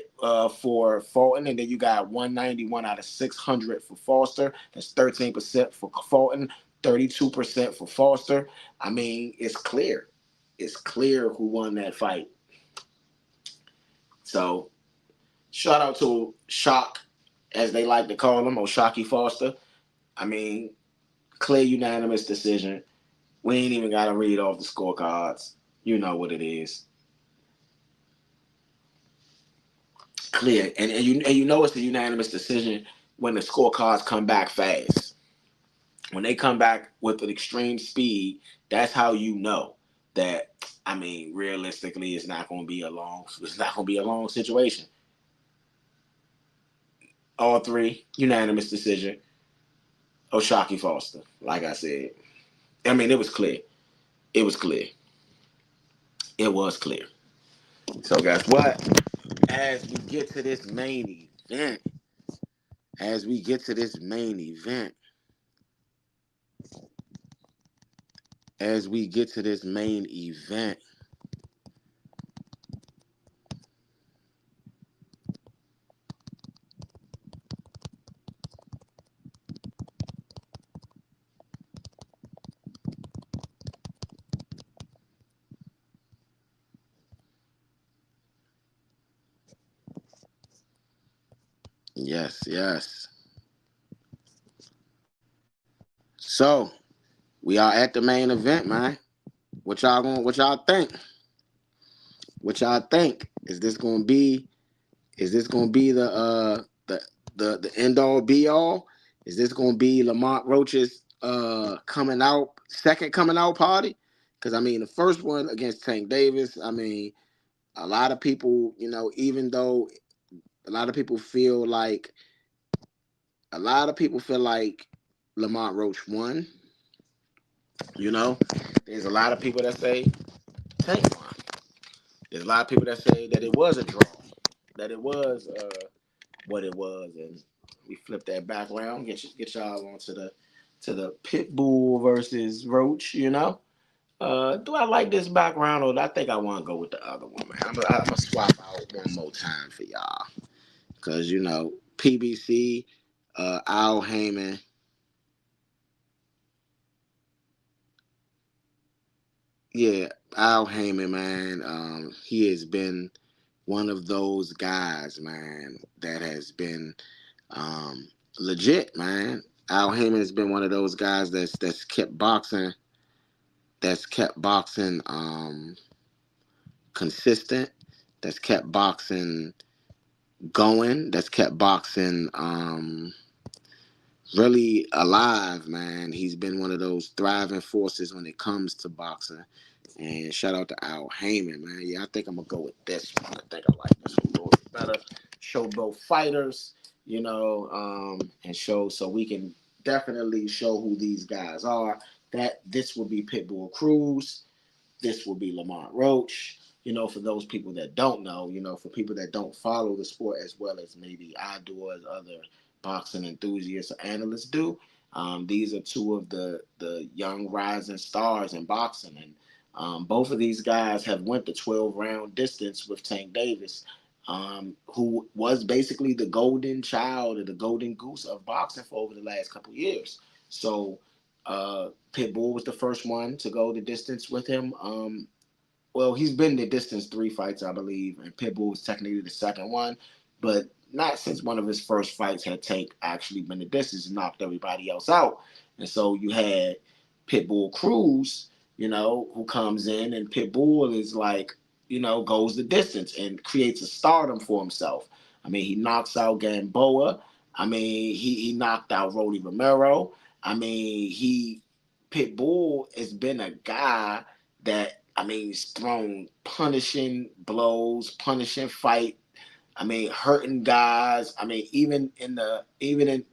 [SPEAKER 2] for Fulton, and then you got 191 out of 600 for Foster. That's 13% for Fulton, 32% for Foster. I mean, it's clear. It's clear who won that fight. So, shout out to Shock, as they like to call him, O'Shaquie Foster. I mean, clear unanimous decision. We ain't even got to read off the scorecards. You know what it is. Clear. And you know it's a unanimous decision when the scorecards come back fast. When they come back with an extreme speed, that's how you know that, I mean, realistically, it's not going to be a long situation. All 3, unanimous decision. O'Shaquie Foster, like I said. I mean, it was clear. It was clear. It was clear. So guess what? As we get to this main event, Yes, yes. So we are at the main event, man. What y'all think? What y'all think? Is this gonna be the end all be all? Is this gonna be Lamont Roach's second coming out party? Because I mean the first one against Tank Davis, I mean, a lot of people, even though a lot of people feel like Lamont Roach won, you know. There's a lot of people that say Tank won. There's a lot of people that say that it was a draw, that it was what it was, and we flip that back around, get y'all onto the Pitbull versus Roach. Do I like this background, or do I think I want to go with the other one, man? I'm gonna swap out one more time for y'all, because PBC, Al Heyman. Yeah, Al Heyman, man. He has been one of those guys, man, that has been legit, man. Al Heyman has been one of those guys that's kept boxing, consistent, that's kept boxing going, that's kept boxing really alive, man. He's been one of those thriving forces when it comes to boxing. And shout out to Al Heyman, man. Yeah, I think I'm gonna go with this one. I think I like this one a little bit better. Show both fighters, and show so we can definitely show who these guys are. That this will be Pitbull Cruz. This will be Lamont Roach. For those people that don't know, for people that don't follow the sport as well as maybe I do or as other boxing enthusiasts or analysts do. These are two of the young rising stars in boxing, and both of these guys have went the 12-round distance with Tank Davis, who was basically the golden child or the golden goose of boxing for over the last couple of years. So Pitbull was the first one to go the distance with him. Well, he's been the distance 3 fights, I believe, and Pitbull was technically the second one, but not since one of his first fights had Tank actually been the distance and knocked everybody else out. And so you had Pitbull Cruz, who comes in, and Pitbull is like, goes the distance and creates a stardom for himself. I mean, he knocks out Gamboa. I mean, he knocked out Rolly Romero. I mean, Pitbull has been a guy that, I mean, he's thrown punishing blows, punishing fight. I mean, hurting guys. I mean, even in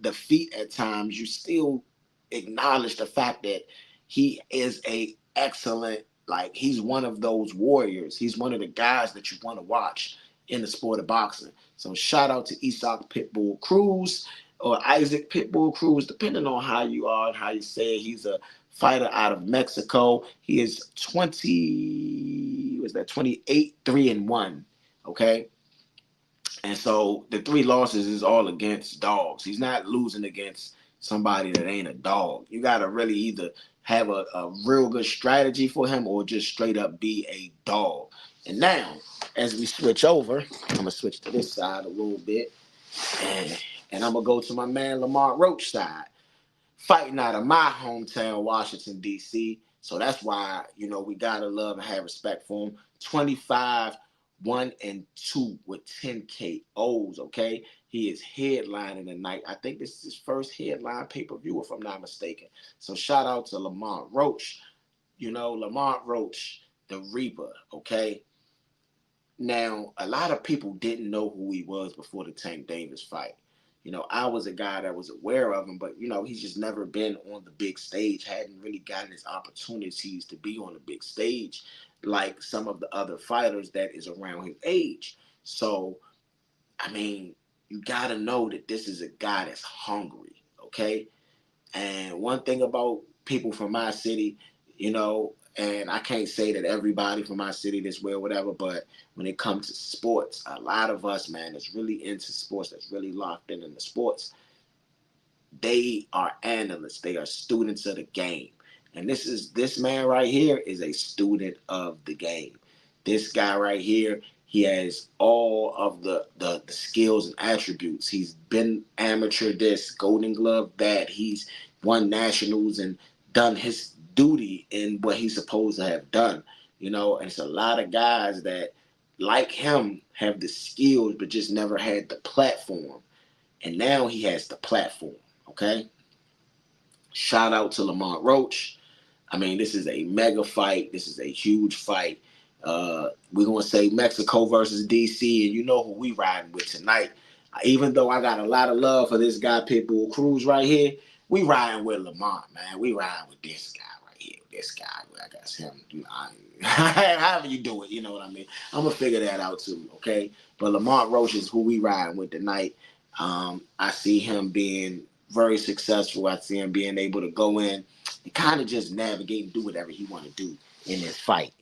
[SPEAKER 2] defeat at times, you still acknowledge the fact that he is a excellent, like, he's one of those warriors. He's one of the guys that you want to watch in the sport of boxing. So shout out to Isaac Pitbull Cruz or Isaac Pitbull Cruz, depending on how you are and how you say it. He's a fighter out of Mexico. He is 28, 3-1. Okay. And so the 3 losses is all against dogs. He's not losing against somebody that ain't a dog. You got to really either have a real good strategy for him or just straight up be a dog. And now, as we switch over, I'm going to switch to this side a little bit. And I'm going to go to my man Lamont Roach side. Fighting out of my hometown, Washington, D.C. So that's why, we got to love and have respect for him. 25-1-2 with 10 KOs, okay? He is headlining tonight. I think this is his first headline pay-per-view, if I'm not mistaken. So shout out to Lamont Roach. Lamont Roach, the Reaper, okay? Now, a lot of people didn't know who he was before the Tank Davis fight. I was a guy that was aware of him, but, he's just never been on the big stage, hadn't really gotten his opportunities to be on the big stage like some of the other fighters that is around his age. So, I mean, you got to know that this is a guy that's hungry, okay? And one thing about people from my city, and I can't say that everybody from my city this way or whatever, but when it comes to sports, a lot of us, man, that's really into sports, that's really locked in the sports, they are analysts. They are students of the game. And this man right here is a student of the game. This guy right here, He has all of the skills and attributes. He's been amateur this, Golden Glove that. He's won nationals and done his duty in what he's supposed to have done. And it's a lot of guys that, like him, have the skills but just never had the platform. And now he has the platform, okay? Shout out to Lamont Roach. I mean, this is a mega fight. This is a huge fight. We're going to say Mexico versus DC, and you know who we riding with tonight. Even though I got a lot of love for this guy, Pitbull Cruz, right here, we riding with Lamont, man. We riding with this guy right here. This guy, I guess him. However you do it, you know what I mean? I'm going to figure that out too, okay? But Lamont Roach is who we riding with tonight. I see him being very successful. I see him being able to go in and kind of just navigate and do whatever he want to do in this fight,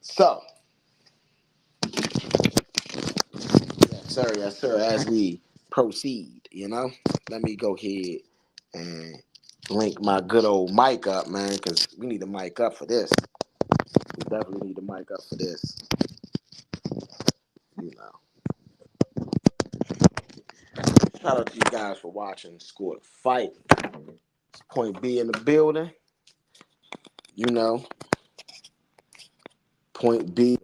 [SPEAKER 2] So, yes, sir. As we proceed, let me go ahead and link my good old mic up, man, because we need a mic up for this. We definitely need a mic up for this. Shout out to you guys for watching Score the Fight. It's Point B in the building. Point B.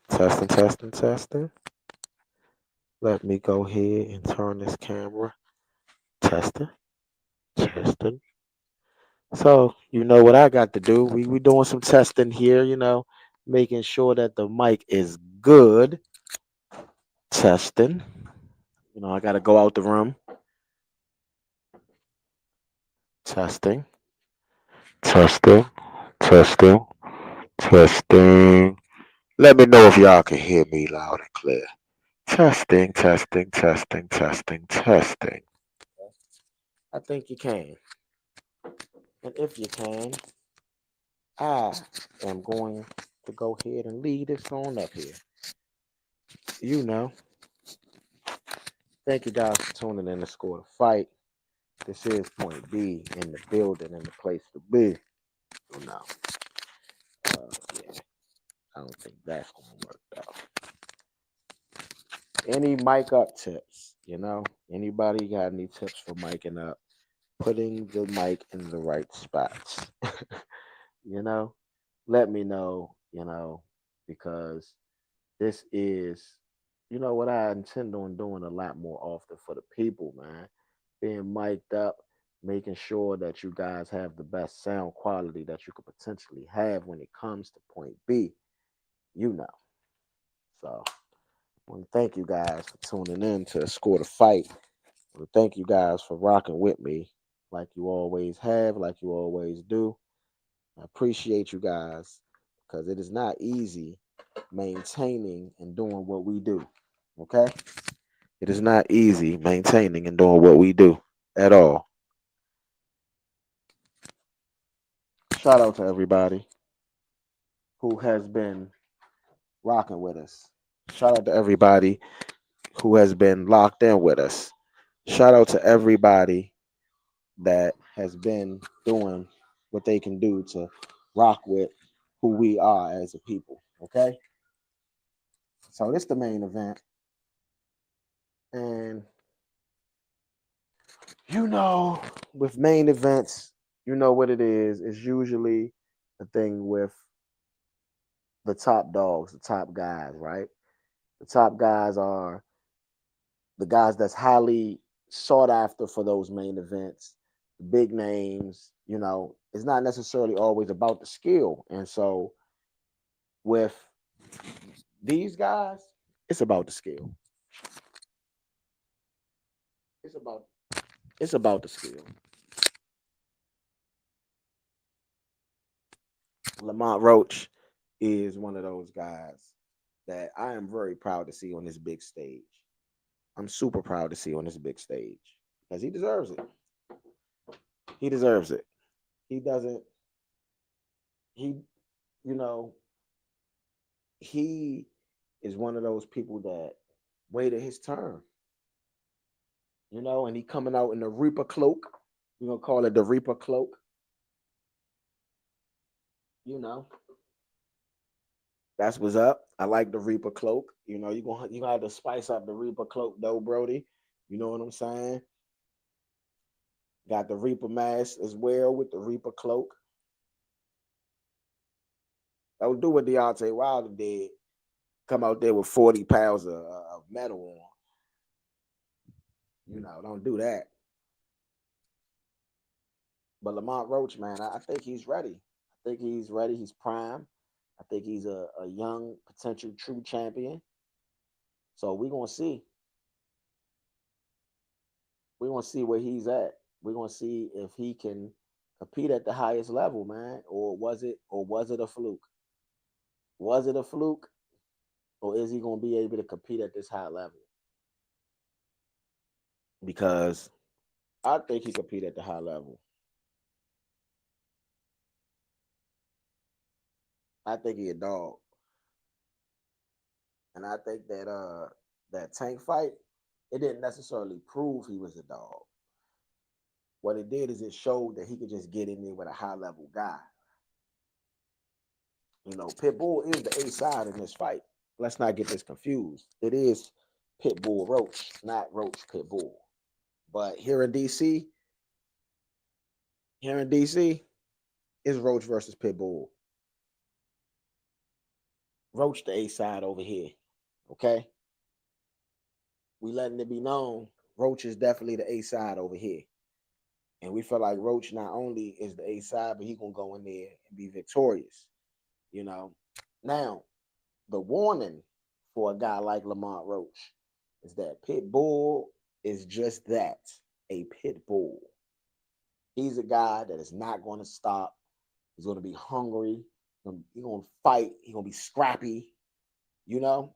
[SPEAKER 2] Testing, testing, testing. Let me go ahead and turn this camera. Testing, testing. So, you know what I got to do. We doing some testing here, making sure that the mic is good. Testing. I got to go out the room. Testing, testing, testing, testing. Let me know if y'all can hear me loud and clear. Testing, testing, testing, testing, testing. I think you can. And if you can, I am going to go ahead and lead this on up here. Thank you guys for tuning in to Score the Fight. This is Point B in the building and the place to be. Yeah, I don't think that's going to work out. Any mic up tips, Anybody got any tips for miking up? Putting the mic in the right spots. Let me know, because this is, what I intend on doing a lot more often for the people, man. Being mic'd up, making sure that you guys have the best sound quality that you could potentially have when it comes to Point B, So I want to thank you guys for tuning in to Score the Fight. I want to thank you guys for rocking with me like you always have, like you always do. I appreciate you guys because it is not easy maintaining and doing what we do. Okay? It is not easy maintaining and doing what we do at all. Shout out to everybody who has been rocking with us. Shout out to everybody who has been locked in with us. Shout out to everybody that has been doing what they can do to rock with who we are as a people. Okay? So this is the main event. And with main events, you know what it is. It's usually the thing with the top dogs, the top guys, right? The top guys are the guys that's highly sought after for those main events, the big names. It's not necessarily always about the skill. And so with these guys, it's about the skill. It's about the skill. Lamont Roach is one of those guys that I am very proud to see on this big stage. I'm super proud to see on this big stage because he deserves it. He deserves it. He doesn't. He, you know, he is one of those people that waited his turn. And he coming out in the Reaper cloak. We're gonna call it the Reaper cloak. You know, that's what's up. I like the Reaper cloak. You gonna have to spice up the Reaper cloak though, Brody. You know what I'm saying? Got the Reaper mask as well with the Reaper cloak. Don't do what Deontay Wilder did. Come out there with 40 pounds of metal on. Don't do that. But Lamont Roach, man, I think he's ready. I think he's ready. He's prime. I think he's a young potential true champion. So we're gonna see. We're gonna see where he's at. We're gonna see if he can compete at the highest level, man. Or was it a fluke? Was it a fluke? Or is he gonna be able to compete at this high level? Because I think he compete at the high level. I think he a dog. And I think that tank fight, it didn't necessarily prove he was a dog. What it did is it showed that he could just get in there with a high level guy. Pitbull is the A side in this fight. Let's not get this confused. It is Pitbull Roach, not Roach Pitbull. But here in DC, is Roach versus Pitbull. Roach the A side over here. Okay? We letting it be known Roach is definitely the A side over here. And we feel like Roach not only is the A side, but he gonna go in there and be victorious. Now, the warning for a guy like Lamont Roach is that Pitbull is just that, a pit bull. He's a guy that is not going to stop. He's going to be hungry. He's going to fight. He's going to be scrappy. He's going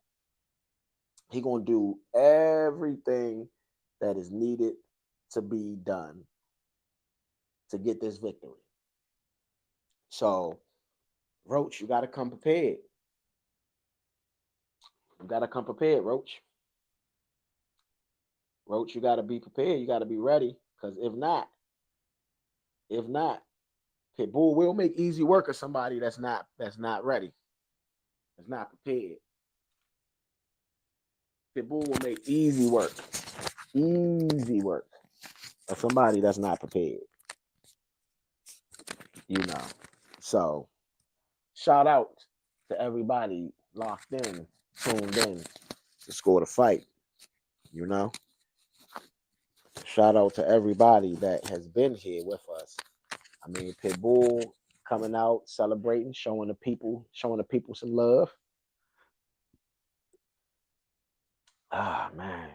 [SPEAKER 2] to do everything that is needed to be done to get this victory. So, Roach, you got to come prepared. You got to come prepared, Roach. Roach, you got to be prepared. You got to be ready. Because if not, Pitbull will make easy work of somebody that's not ready, that's not prepared. Pitbull will make easy work of somebody that's not prepared. So shout out to everybody locked in, tuned in to score the fight. Shout out to everybody that has been here with us. I mean, Pitbull coming out, celebrating, showing the people some love. Ah, man.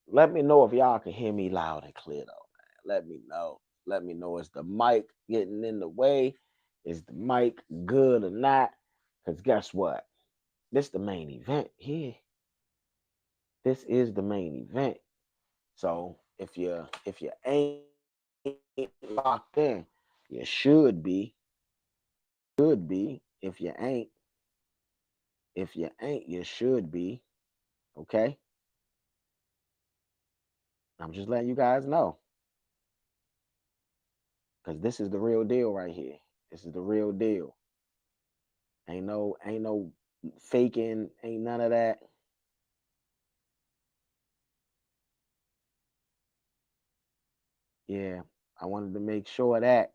[SPEAKER 2] Let me know if y'all can hear me loud and clear, though, man. Let me know. Let me know, is the mic getting in the way? Is the mic good or not? Because guess what? This is the main event here. This is the main event. So if you ain't locked in, you should be. If you ain't, you should be. Okay? I'm just letting you guys know. Because this is the real deal right here. This is the real deal. Ain't no faking, ain't none of that. Yeah, I wanted to make sure of that,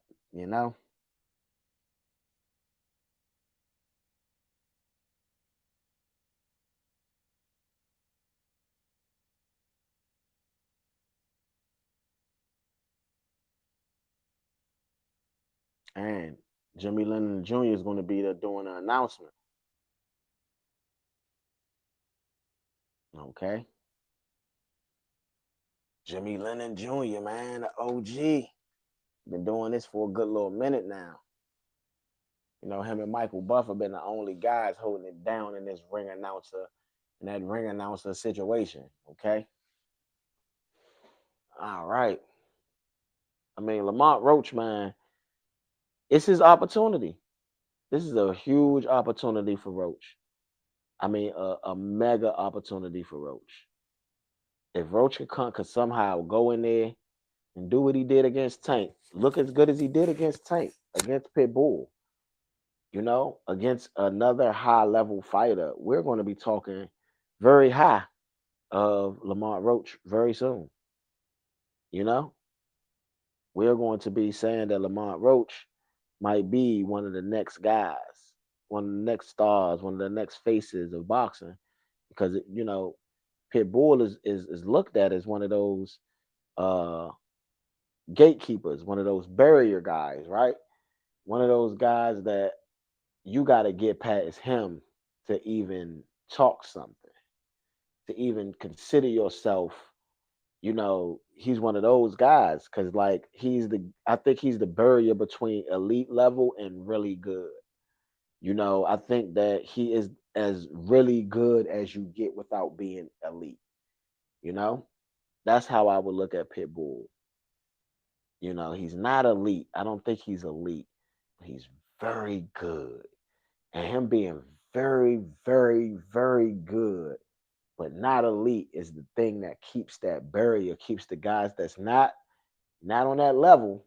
[SPEAKER 2] And Jimmy Lennon Jr. is going to be there doing an announcement. Okay. Jimmy Lennon Jr., man, the OG. Been doing this for a good little minute now. Him and Michael Buffer been the only guys holding it down in that ring announcer situation. Okay. All right. I mean, Lamont Roach, man, it's his opportunity. This is a huge opportunity for Roach. I mean, a mega opportunity for Roach. If Roach could somehow go in there and do what he did against Tank, look as good as he did against Tank, against Pitbull, against another high level fighter, we're going to be talking very high of Lamont Roach very soon. You know, we're going to be saying that Lamont Roach might be one of the next guys, one of the next stars, one of the next faces of boxing, because Pitbull is looked at as one of those uh, gatekeepers, one of those barrier guys, right? One of those guys that you got to get past him to even talk something, to even consider yourself. He's one of those guys because, like, I think he's the barrier between elite level and really good. I think that he is as really good as you get without being elite. You know, that's how I would look at Pitbull. He's not elite. I don't think he's elite. He's very good. And him being very, very, very good, but not elite is the thing that keeps that barrier, keeps the guys that's not on that level.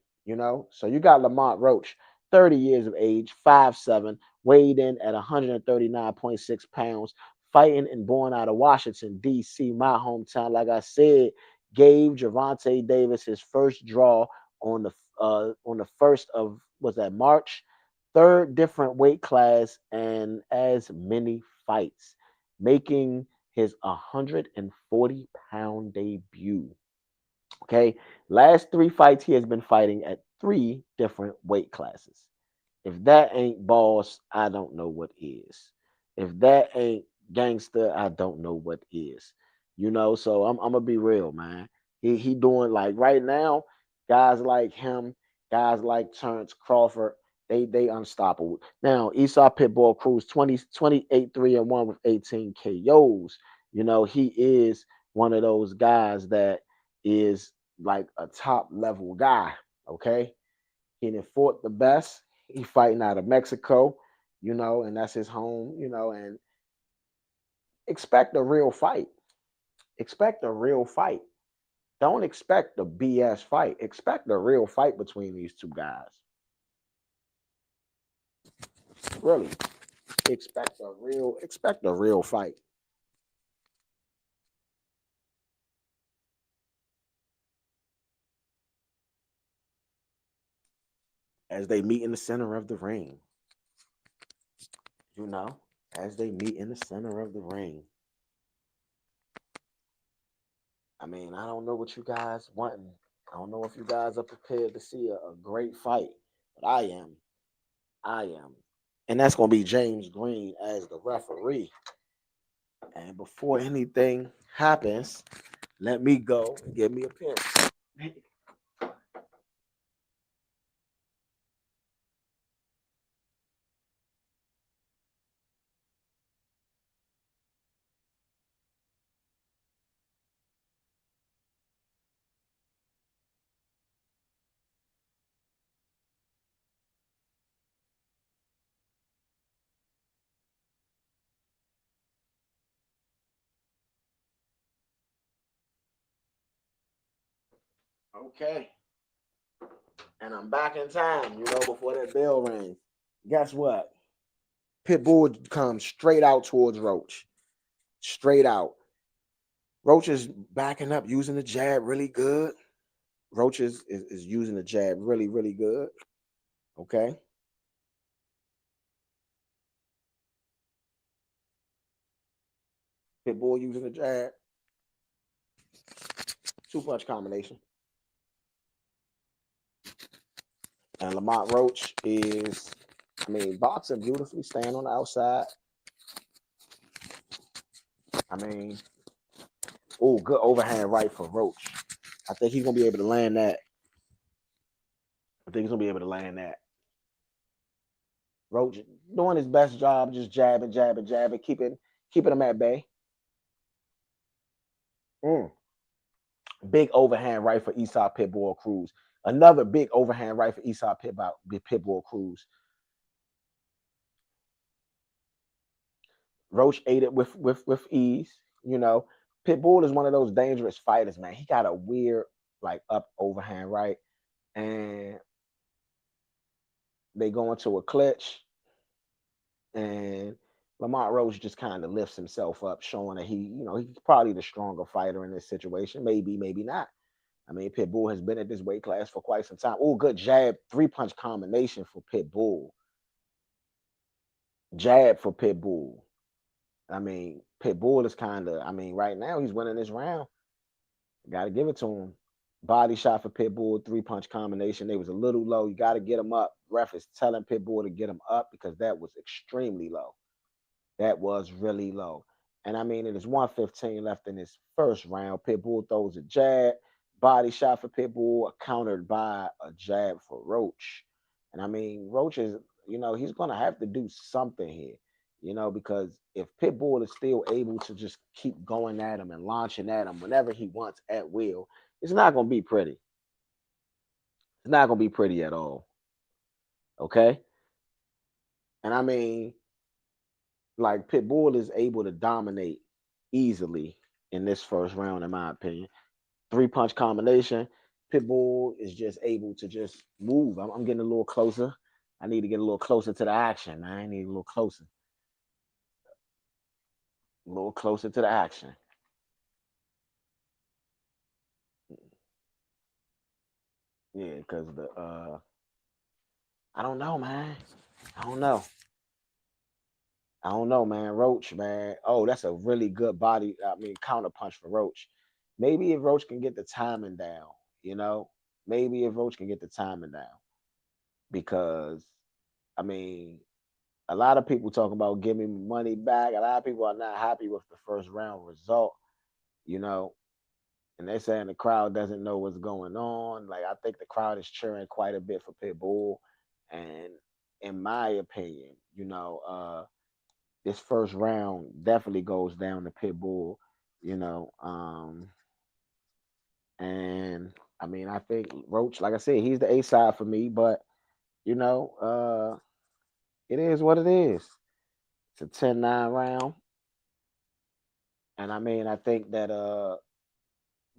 [SPEAKER 2] So you got Lamont Roach, 30 years of age, 5'7", weighed in at 139.6 pounds, fighting and born out of Washington, D.C., my hometown. Like I said, gave Gervonta Davis his first draw on the first of, was that March? Third different weight class and as many fights, making his 140-pound debut. Okay. Last three fights, he has been fighting at three different weight classes. If that ain't boss, I don't know what is. If that ain't gangster, I don't know what is. So I'm gonna be real, man. He doing, like, right now, guys like him, guys like Terrence Crawford, they unstoppable. Now, Esau Pitbull Cruz, 28-3-1 with 18 KOs. He is one of those guys that is like a top level guy. Okay. He done fought the best. He fighting out of Mexico, and that's his home, and expect a real fight. Expect a real fight. Don't expect the BS fight. Expect a real fight between these two guys. Really. Expect a real fight. As they meet in the center of the ring. You know, as they meet in the center of the ring. I mean, I don't know what you guys want. I don't know if you guys are prepared to see a great fight, but I am. I am. And that's going to be James Green as the referee. And before anything happens, let me go and get me a pen. Okay. And I'm back in time, before that bell rang. Guess what? Pitbull comes straight out towards Roach. Straight out. Roach is backing up, using the jab really good. Roach is using the jab really, really good. Okay. Pitbull using the jab. Two punch combination. And Lamont Roach is, boxing beautifully, staying on the outside. Good overhand right for Roach. I think he's going to be able to land that. Roach doing his best job, just jabbing, keeping him at bay. Big overhand right for Esau Pitbull Cruz. Another big overhand right for Eastside Pitbull Cruz. Roach ate it with ease. Pitbull is one of those dangerous fighters, man. He got a weird like up overhand right, and they go into a clutch, and Lamont Roach just kind of lifts himself up, showing that he's probably the stronger fighter in this situation. Maybe, maybe not. I mean, Pitbull has been at this weight class for quite some time. Oh, good jab, 3-punch combination for Pitbull. Jab for Pitbull. I mean, Pitbull is right now he's winning this round. Got to give it to him. Body shot for Pitbull, 3-punch combination. They was a little low. You got to get him up. Ref is telling Pitbull to get him up because that was extremely low. That was really low. And I mean, it is 1:15 left in this first round. Pitbull throws a jab, body shot for Pitbull, countered by a jab for Roach. And I mean, Roach is, he's going to have to do something here, because if Pitbull is still able to just keep going at him and launching at him whenever he wants at will, it's not going to be pretty. It's not going to be pretty at all. Okay? And I mean, like Pitbull is able to dominate easily in this first round, in my opinion. 3-punch combination. Pitbull is just able to just move. I'm getting a little closer. I need to get a little closer to the action, man. I need a little closer. A little closer to the action. Yeah, because I don't know, man. I don't know. I don't know, man. Roach, man. Oh, that's a really good counter punch for Roach. Maybe if Roach can get the timing down, you know, maybe if Roach can get the timing down, because I mean, a lot of people talking about give me money back. A lot of people are not happy with the first round result, you know, and they're saying the crowd doesn't know what's going on. Like I think the crowd is cheering quite a bit for Pitbull, and in my opinion, this first round definitely goes down to Pitbull, you know. And I mean, I think Roach, like I said, he's the A side for me, but you know, it is what it is. It's a 10-9 round. And I mean, I think that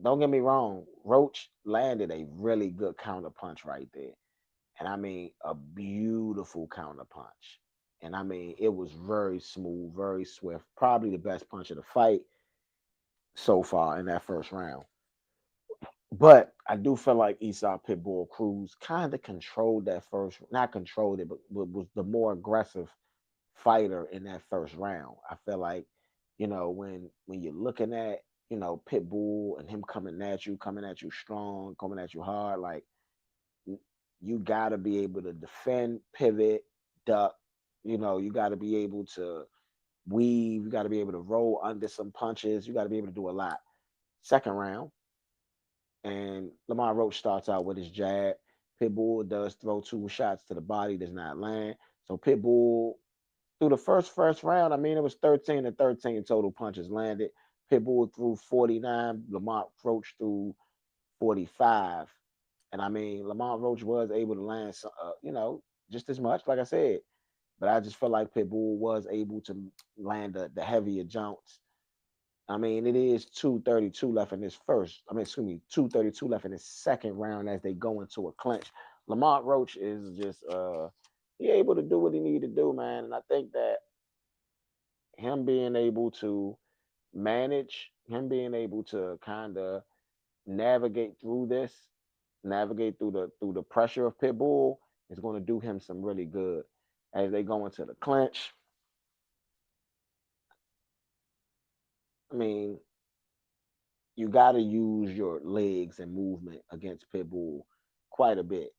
[SPEAKER 2] don't get me wrong, Roach landed a really good counter punch right there. And I mean a beautiful counter punch. And I mean, it was very smooth, very swift, probably the best punch of the fight so far in that first round. But I do feel like Esau Pitbull Cruz kind of controlled that first, not controlled it, but was the more aggressive fighter in that first round. I feel like, when you're looking at, Pitbull and him coming at you strong, coming at you hard, like you gotta be able to defend, pivot, duck. You gotta be able to weave. You gotta be able to roll under some punches. You gotta be able to do a lot. Second round, and Lamont Roach starts out with his jab. Pitbull does throw 2 shots to the body, does not land. So Pitbull, through the first round, I mean, it was 13 to 13 total punches landed. Pitbull threw 49. Lamont Roach threw 45. And I mean, Lamont Roach was able to land, just as much, like I said. But I just feel like Pitbull was able to land the heavier jumps. I mean, it is 2:32 left in this first. I mean, excuse me, 2:32 left in this second round as they go into a clinch. Lamont Roach is just he able to do what he need to do, man. And I think that him being able to manage, him being able to kind of navigate through this, navigate through the pressure of Pitbull is going to do him some really good as they go into the clinch. I mean, you got to use your legs and movement against Pitbull quite a bit,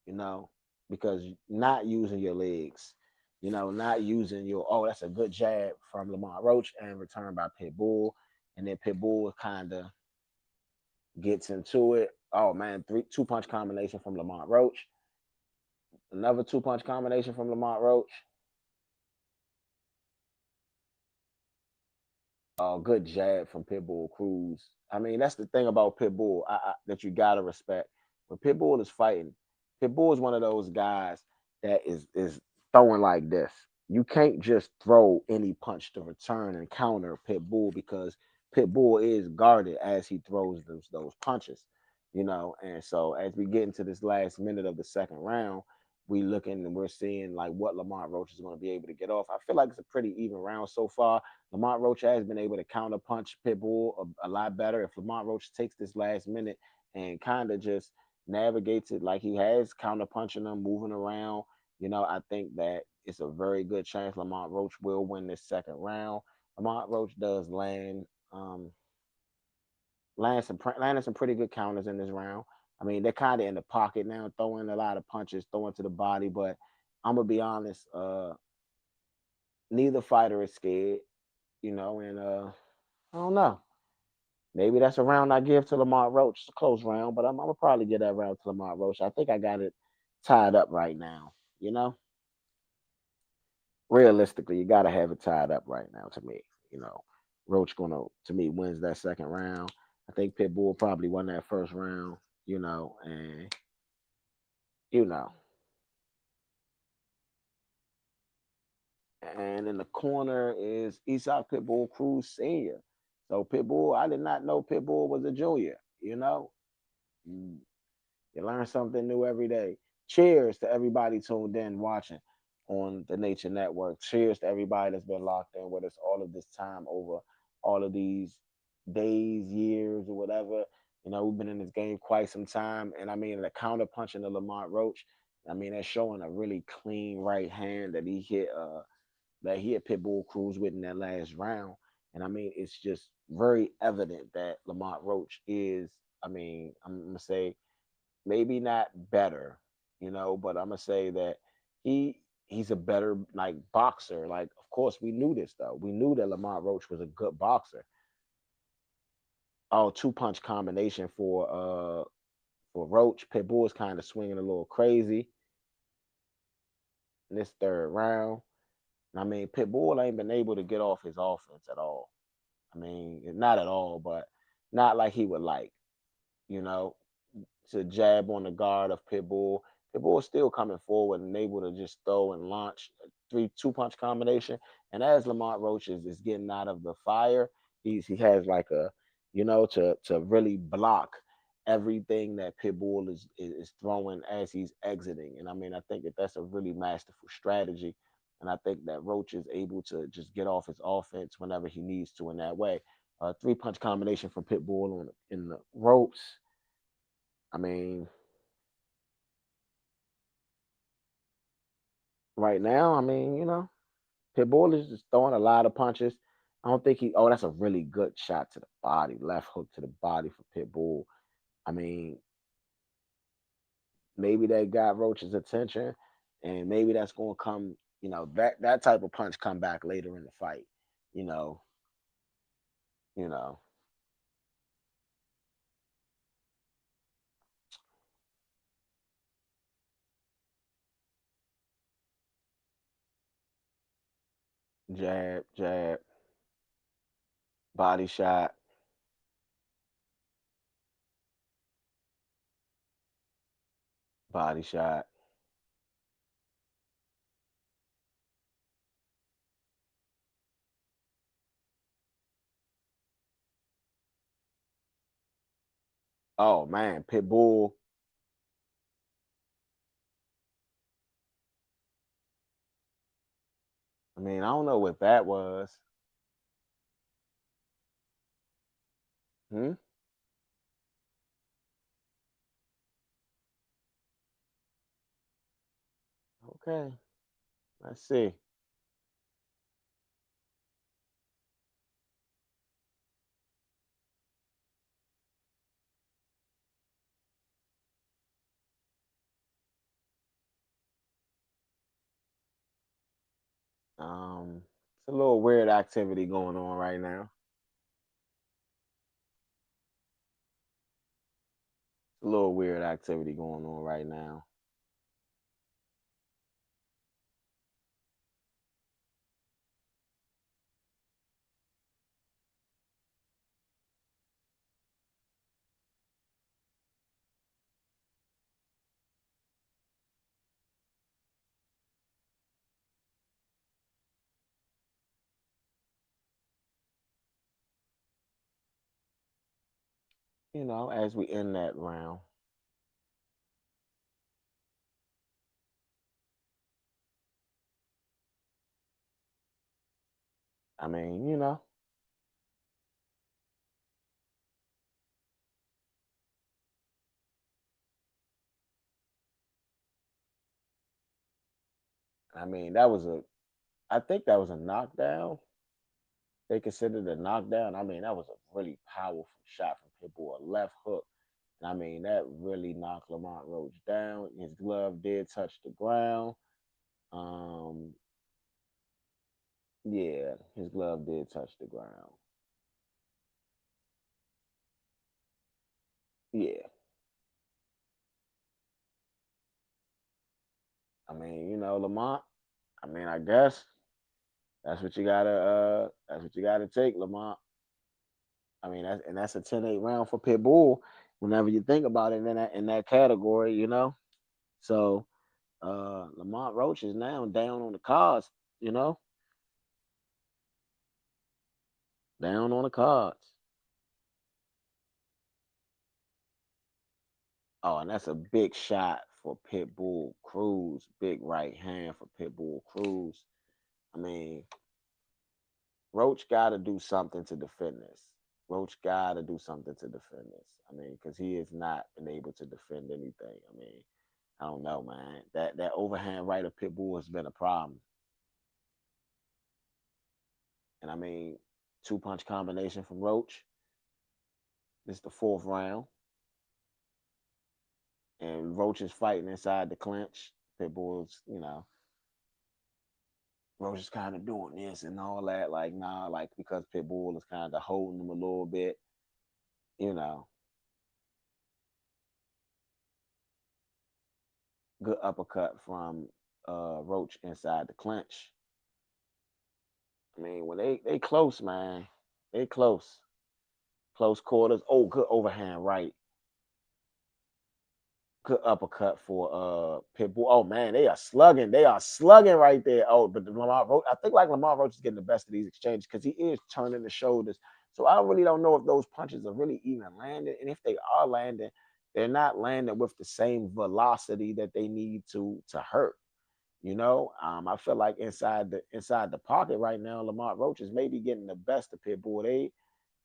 [SPEAKER 2] you know, because not using your legs, not using that's a good jab from Lamont Roach and returned by Pitbull. And then Pitbull kind of gets into it. Oh man, 2-punch combination from Lamont Roach. Another 2-punch combination from Lamont Roach. Oh, good jab from Pitbull Cruz. I mean, that's the thing about Pitbull that you gotta respect. When Pitbull is fighting, Pitbull is one of those guys that is throwing like this. You can't just throw any punch to return and counter Pitbull because Pitbull is guarded as he throws those punches, And so as we get into this last minute of the second round, we looking and we're seeing like what Lamont Roach is going to be able to get off. I feel like it's a pretty even round so far. Lamont Roach has been able to counter punch Pitbull a lot better. If Lamont Roach takes this last minute and kind of just navigates it like he has, counter punching them, moving around, I think that it's a very good chance Lamont Roach will win this second round. Lamont Roach does um, landing some pretty good counters in this round. I mean, they're kind of in the pocket now, throwing a lot of punches, throwing to the body. But I'm gonna be honest, neither fighter is scared, and I don't know. Maybe that's a round I give to Lamont Roach. It's a close round, but I'm gonna probably give that round to Lamont Roach. I think I got it tied up right now. Realistically, you gotta have it tied up right now to me. You know, Roach gonna to me wins that second round. I think Pitbull probably won that first round. And you know, and in the corner is Eastside Pitbull Cruz Senior. So Pitbull, I did not know Pitbull was a junior. You You learn something new every day. Cheers to everybody tuned in watching on the Nature Network. Cheers to everybody that's been locked in with us all of this time over all of these days, years, or whatever. We've been in this game quite some time. And I mean, the counter punching of Lamont Roach, I mean, that's showing a really clean right hand that he hit Pitbull Cruz with in that last round. And I mean, it's just very evident that Lamont Roach is, I mean, I'm gonna say maybe not better, but I'm gonna say that he's a better like boxer. Like, of course, we knew this though. We knew that Lamont Roach was a good boxer. Oh, two punch combination for Roach. Pitbull is kind of swinging a little crazy in this third round. And I mean, Pitbull ain't been able to get off his offense at all. I mean, not at all, but not like he would like. You know, to jab on the guard of Pitbull. Pitbull is still coming forward and able to just throw and launch a two punch combination. And as Lamont Roach is getting out of the fire, he has like to really block everything that Pitbull is throwing as he's exiting. And I mean, I think that that's a really masterful strategy. And I think that Roach is able to just get off his offense whenever he needs to in that way. Three punch combination from Pitbull in the ropes. I mean, right now, I mean, Pitbull is just throwing a lot of punches. I don't think he. Oh, that's a really good shot to the body, left hook to the body for Pitbull. I mean, maybe that got Roach's attention, and maybe that's going to come. That type of punch come back later in the fight. You know, you know, jab, jab, body shot, body shot. Oh man, Pitbull. I mean, I don't know what that was. Hmm. Okay, let's see. It's a little weird activity going on right now. It's a little weird activity going on right now. as we end that round, I mean, I mean, I think that was a knockdown. They considered a knockdown. I mean, that was a really powerful shot from Pitbull, a left hook. And I mean, that really knocked Lamont Roach down. His glove did touch the ground. Um, yeah, his glove did touch the ground. Yeah, I mean, Lamont. I mean, I guess that's what you gotta take, Lamont. I mean, that's a 10-8 round for Pitbull. Whenever you think about it in that category, So Lamont Roach is now down on the cards, you know, down on the cards. Oh, and that's a big shot for Pitbull Cruz. Big right hand for Pitbull Cruz. I mean, Roach got to do something to defend this. Roach got to do something to defend this. I mean, because he has not been able to defend anything. I mean, I don't know, man. That overhand right of Pitbull has been a problem. And I mean, two punch combination from Roach. This is the fourth round. And Roach is fighting inside the clinch. Pitbull's, Roach is kind of doing this and all that. Like, nah, like because Pitbull is kind of holding him a little bit, you know. Good uppercut from Roach inside the clinch. I mean, when they close, man, they close. Close quarters. Oh, good overhand right. Good uppercut for Pitbull. Oh man, they are slugging. They are slugging right there. Oh, but Lamar Roach, I think like Lamar Roach is getting the best of these exchanges because he is turning the shoulders. So I really don't know if those punches are really even landing, and if they are landing, they're not landing with the same velocity that they need to hurt. I feel like inside the pocket right now, Lamar Roach is maybe getting the best of Pitbull.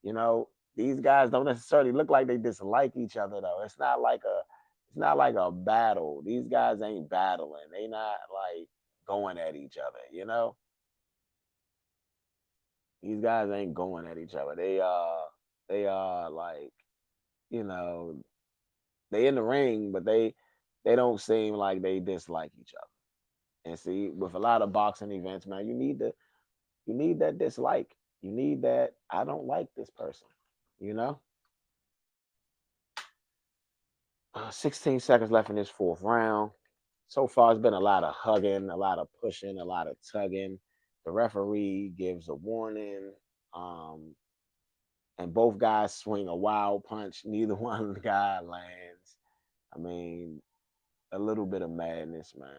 [SPEAKER 2] You know, these guys don't necessarily look like they dislike each other though. It's not like a battle. These guys ain't battling. They not like going at each other, These guys ain't going at each other. They are like, you know, they in the ring, but they don't seem like they dislike each other. And see, with a lot of boxing events, man, you need that dislike. You need that I don't like this person, you know? 16 seconds left in this fourth round. So far, it's been a lot of hugging, a lot of pushing, a lot of tugging. The referee gives a warning, um, and both guys swing a wild punch. Neither one of the guy lands. I mean, a little bit of madness, man.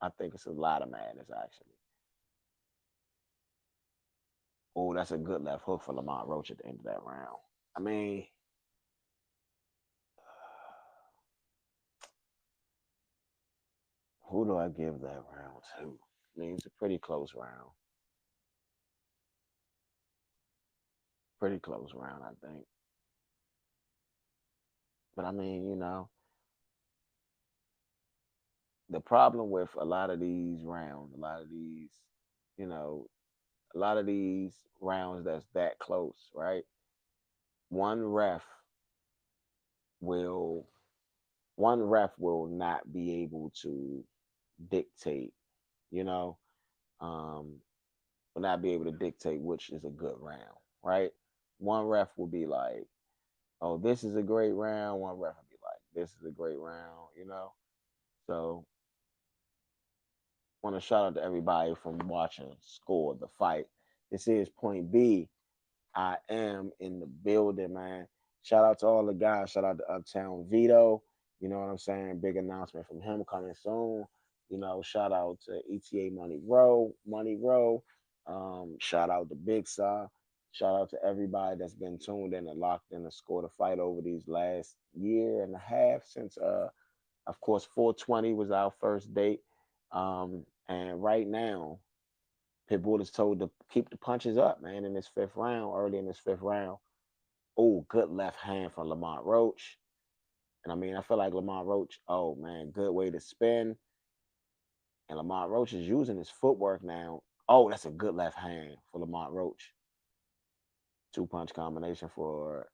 [SPEAKER 2] I think it's a lot of madness, actually. Oh, that's a good left hook for Lamont Roach at the end of that round. I mean, who do I give that round to? I mean, it's a pretty close round. Pretty close round, I think. But I mean, the problem with a lot of these rounds, you know, a lot of these rounds that's that close, right? One ref will one ref will not be able to dictate, you know, um, will not be able to dictate which is a good round, right? One ref will be like, "Oh, this is a great round." One ref will be like, "This is a great round." So, want to shout out to everybody from watching Score the Fight. This is Point B. I am in the building, man. Shout out to all the guys. Shout out to Uptown Vito. You know what I'm saying? Big announcement from him coming soon. Shout out to ETA Money Row. Shout out to Big Saw. Shout out to everybody that's been tuned in and locked in to score the fight over these last year and a half since of course 420 was our first date. And right now, Pitbull is told to keep the punches up, man, in this fifth round, early in this fifth round. Oh, good left hand from Lamont Roach. And I mean, I feel like Lamont Roach, oh man, good way to spin. And Lamont Roach is using his footwork now. Oh, that's a good left hand for Lamont Roach. Two punch combination for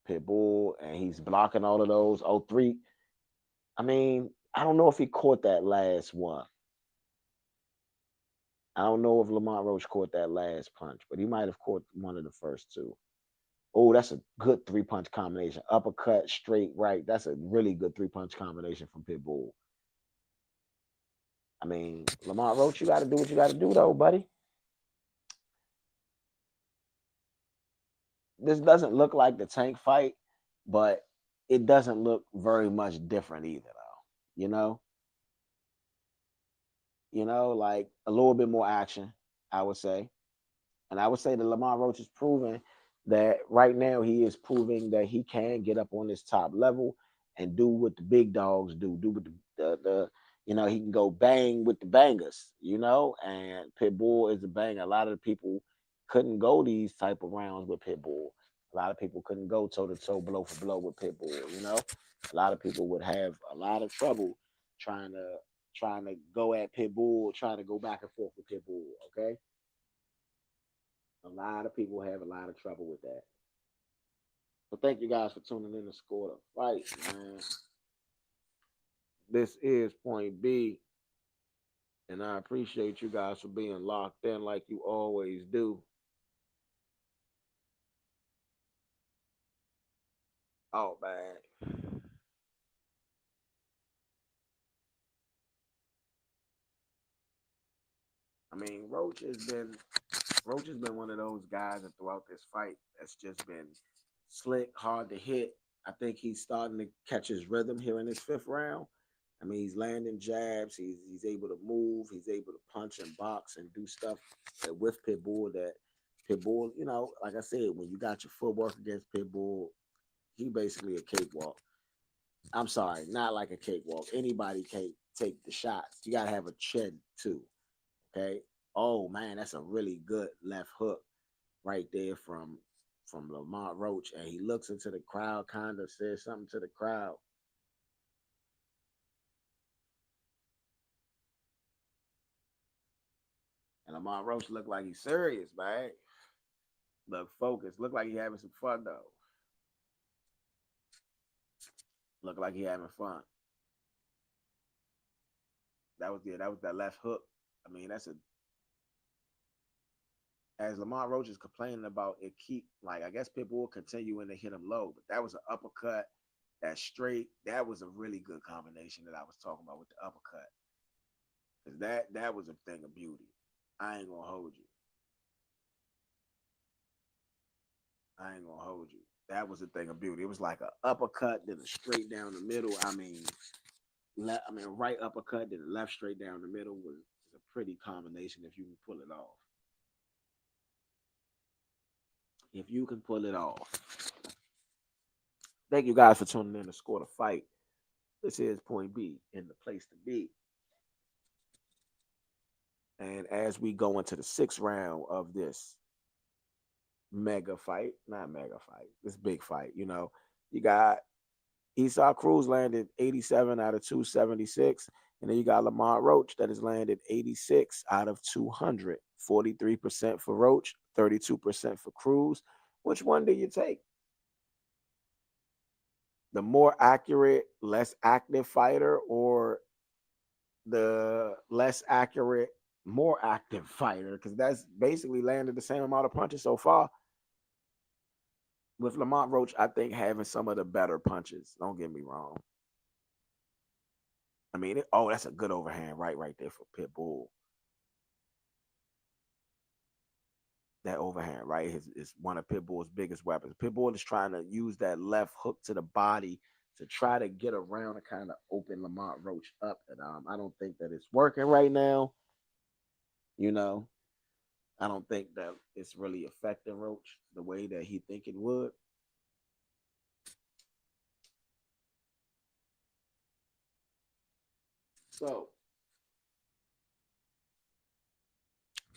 [SPEAKER 2] Pitbull, and he's blocking all of those. Oh, three. I mean, I don't know if he caught that last one. I don't know if Lamont Roach caught that last punch, but he might have caught one of the first two. Oh, that's a good three punch combination. Uppercut, straight right. That's a really good three punch combination from Pitbull. I mean, Lamont Roach, you got to do what you got to do, though, buddy. This doesn't look like the Tank fight, but it doesn't look very much different either, though. You know, like a little bit more action, I would say. And I would say that Lamont Roach is proving that right now he is proving that he can get up on this top level and do what the big dogs do. Do what the he can go bang with the bangers, and Pitbull is a banger. A lot of the people couldn't go these type of rounds with Pitbull. A lot of people couldn't go toe to toe, blow for blow with Pitbull. A lot of people would have a lot of trouble trying to go at Pitbull, trying to go back and forth with Pitbull. Okay, a lot of people have a lot of trouble with that. So thank you guys for tuning in to Score the Fight, man. This is Point B, and I appreciate you guys for being locked in like you always do. Oh man, I mean Roach has been one of those guys that throughout this fight that's just been slick, hard to hit. I think he's starting to catch his rhythm here in this fifth round. I mean, he's landing jabs. He's able to move. He's able to punch and box and do stuff with Pitbull. That Pitbull, like I said, when you got your footwork against Pitbull, he basically a cakewalk. I'm sorry, not like a cakewalk. Anybody can take the shots. You gotta have a chin too. Okay. Oh man, that's a really good left hook right there from Lamont Roach, and he looks into the crowd, kind of says something to the crowd. And Lamont Roach looked like he's serious, man. Look focused. Look like he having some fun though. Look like he having fun. That was that left hook. I mean, that's a as Lamont Roach is complaining about it keep like I guess people will continuing to hit him low, but that was an uppercut, that straight, that was a really good combination that I was talking about with the uppercut. Cause that was a thing of beauty. I ain't gonna hold you. I ain't gonna hold you. That was a thing of beauty. It was like a uppercut, then a straight down the middle. Right uppercut, then a left straight down the middle was a pretty combination if you can pull it off. If you can pull it off. Thank you guys for tuning in to Score the Fight. This is Point B in the place to be. And as we go into the sixth round of this mega fight, not mega fight, this big fight, you got Esau Cruz landed 87 out of 276. And then you got Lamont Roach that has landed 86 out of 200. 43% for Roach, 32% for Cruz. Which one do you take? The more accurate, less active fighter, or the less accurate, more active fighter? Because that's basically landed the same amount of punches so far. With Lamont Roach, I think having some of the better punches. Don't get me wrong. I mean, that's a good overhand right there for Pitbull. That overhand right is one of Pitbull's biggest weapons. Pitbull is trying to use that left hook to the body to try to get around and kind of open Lamont Roach up. And I don't think that it's working right now. You know, I don't think that it's really affecting Roach the way that he think it would. So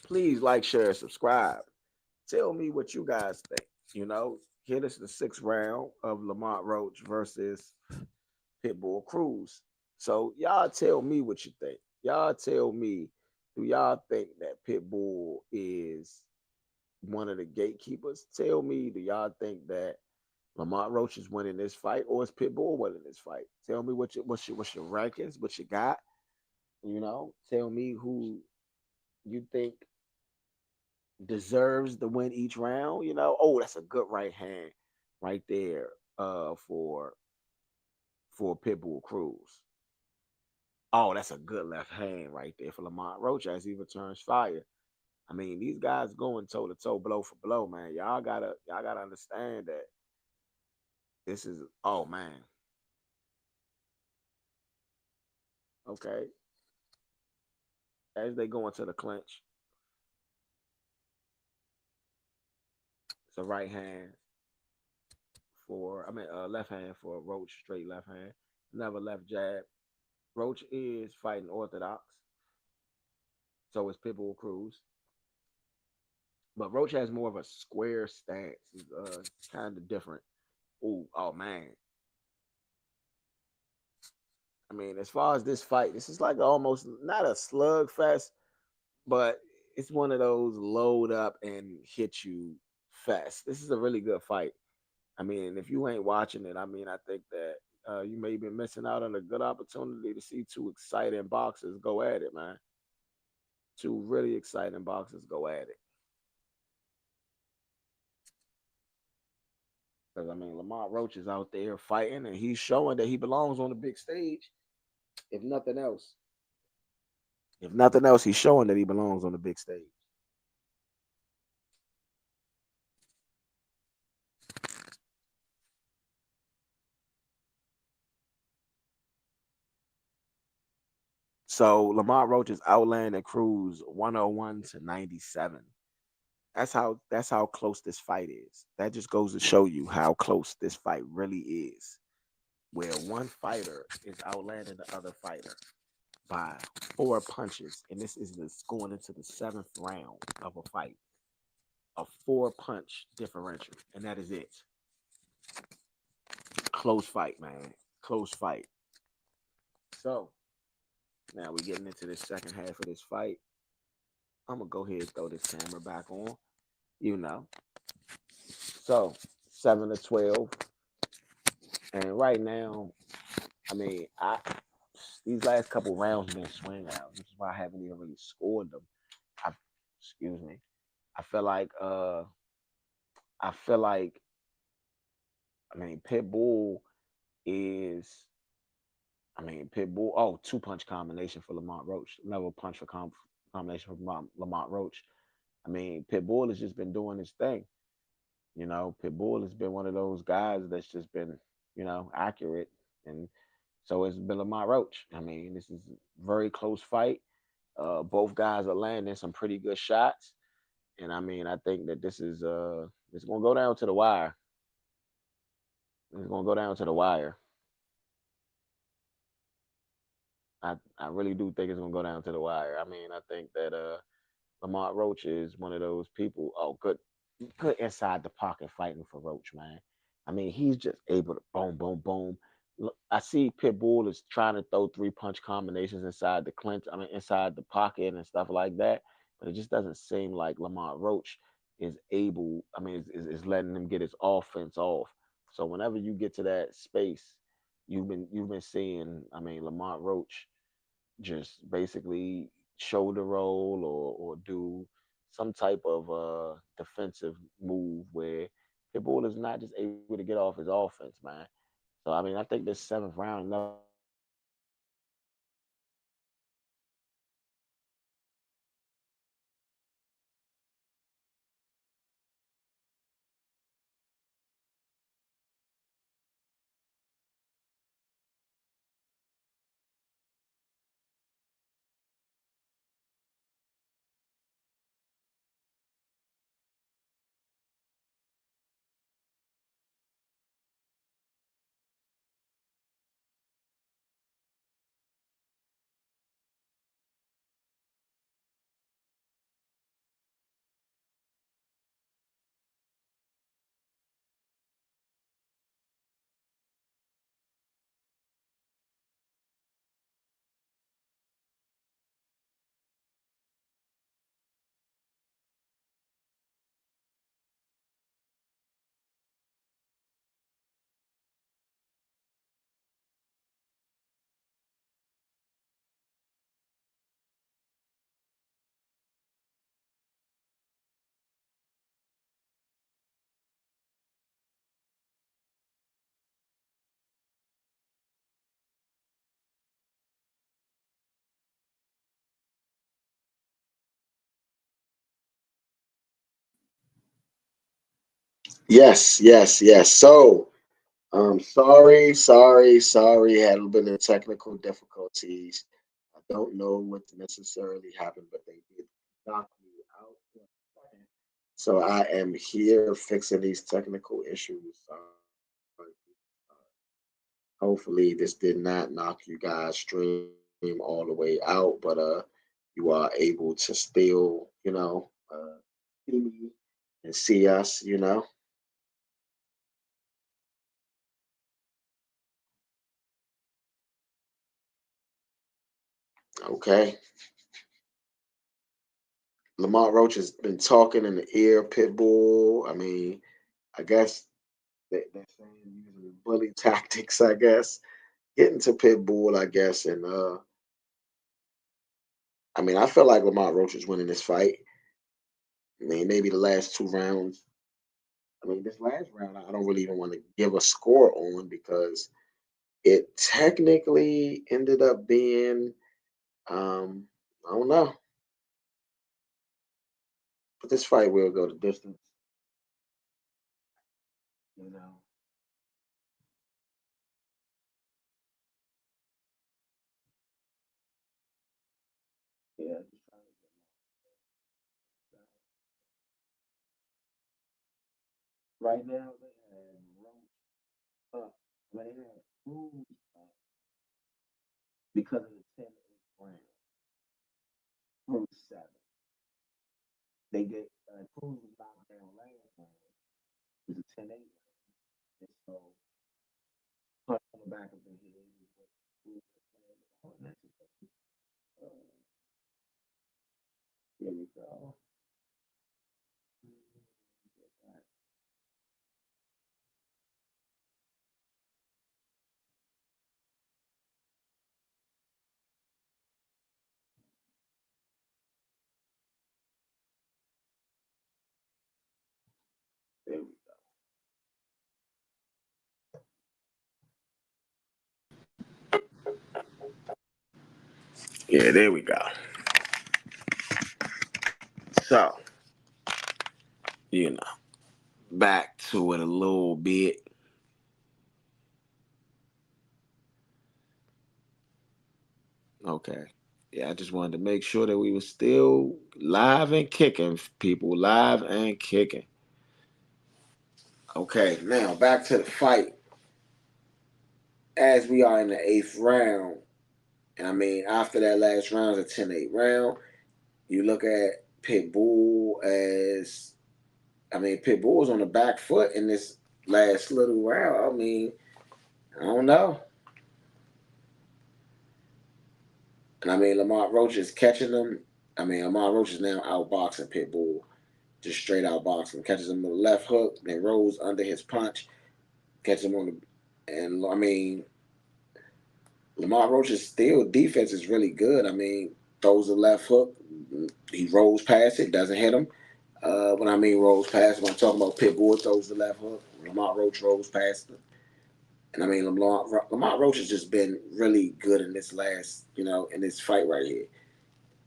[SPEAKER 2] please like, share, and subscribe. Tell me what you guys think. You know, here is the sixth round of Lamont Roach versus Pitbull Cruz. So y'all tell me what you think. Y'all tell me, do y'all think that Pitbull is one of the gatekeepers? Tell me, do y'all think that Lamont Roach is winning this fight, or is Pitbull winning this fight? Tell me what's your rankings, what you got. You know, tell me who you think deserves to win each round. You know, oh, that's a good right hand right there for Pitbull Cruz. Oh, that's a good left hand right there for Lamont Roach as he returns fire. I mean, these guys going toe to toe, blow for blow, man. Y'all gotta understand that this is, oh man. Okay. As they go into the clinch, it's a right hand left hand for Roach, straight left hand. Never left jab. Roach is fighting orthodox, so is Pitbull Cruz. But Roach has more of a square stance. It's kind of different. Ooh, oh man. I mean, as far as this fight, this is like almost not a slugfest, but it's one of those load up and hit you fest. This is a really good fight. I mean, if you ain't watching it, I mean, I think that you may be missing out on a good opportunity to see two exciting boxers go at it, man. Two really exciting boxers go at it. Because I mean, Lamont Roach is out there fighting, and he's showing that he belongs on the big stage. If nothing else, if nothing else, he's showing that he belongs on the big stage. So Lamont Roach is outlanding Cruz 101 to 97. That's how close this fight is. That just goes to show you how close this fight really is. Where one fighter is outlanding the other fighter by 4 punches, and this going into the seventh round of a fight. A 4 punch differential, and that is it. Close fight, man. Close fight. So now we're getting into the second half of this fight. I'm gonna go ahead and throw this camera back on. You know. So 7-12. And right now, I mean, I these last couple rounds been swing outs, which is why I haven't even really scored them. I excuse me. I feel like I feel like I mean Pitbull is Pitbull. Oh, 2 punch combination for Lamont Roach. Another punch for combination for Lamont Roach. I mean, Pitbull has just been doing his thing. You know, Pitbull has been one of those guys that's just been, accurate. And so it's been Lamont Roach. I mean, this is a very close fight. Both guys are landing some pretty good shots. And I mean, I think that this is it's gonna go down to the wire. It's gonna go down to the wire. I really do think it's gonna go down to the wire. I mean, I think that Lamont Roach is one of those people. Oh, good inside the pocket fighting for Roach, man. I mean, he's just able to boom, boom, boom. Look, I see Pitbull is trying to throw 3 punch combinations inside the clinch. I mean, inside the pocket and stuff like that. But it just doesn't seem like Lamont Roach is able. I mean, is letting him get his offense off. So whenever you get to that space, you've been seeing. I mean, Lamont Roach just basically shoulder roll or do some type of defensive move where Pitbull is not just able to get off his offense, man. So I mean, I think this seventh round, another round of swing outs. Lamont Roach is gonna win this fight. Yes, yes, yes. So, sorry. Had a little bit of technical difficulties. I don't know what necessarily happened, but they did knock me out for a second. So I am here fixing these technical issues. Hopefully, this did not knock you guys stream all the way out, but you are able to still, see me and see us. Okay. Lamont Roach has been talking in the ear, Pitbull. I mean, I guess they're saying using bully tactics, I guess. Getting to Pitbull, I guess, and I mean, I feel like Lamont Roach is winning this fight. I mean, maybe the last two rounds. I mean, this last round, I don't really even want to give a score on because it technically ended up being, I don't know, but this fight will go the distance. You know, yeah. Right now, they have Roach up. They have Cruz up because of the 10-8 round. Cruz 7. They get Cruz was knocked down last round. It was a 10-8 round. And so, punch on the back of the head is what Cruz is saying. Oh, that's it. Uh, Here we go. There we Yeah, there we go. So, you know, back to it a little bit. Okay. Yeah, I just wanted to make sure that we were still live and kicking, people. Live and kicking. Okay, now back to the fight. As we are in the eighth round, and I mean, after that last round, a 10-8 round, you look at Pitbull as, I mean, Pitbull was on the back foot in this last little round. I mean, I don't know. And I mean, Lamont Roach is catching them. I mean, Lamont Roach is now outboxing Pitbull, just straight outboxing. Catches him with a left hook, then rolls under his punch, catches him on the. And I mean, Lamont Roach's still defense is really good. I mean, throws a left hook, he rolls past it, doesn't hit him. When I mean rolls past, when I'm talking about Pitbull throws the left hook, Lamont Roach rolls past him. And I mean, Lamont Roach has just been really good in this last, in this fight right here.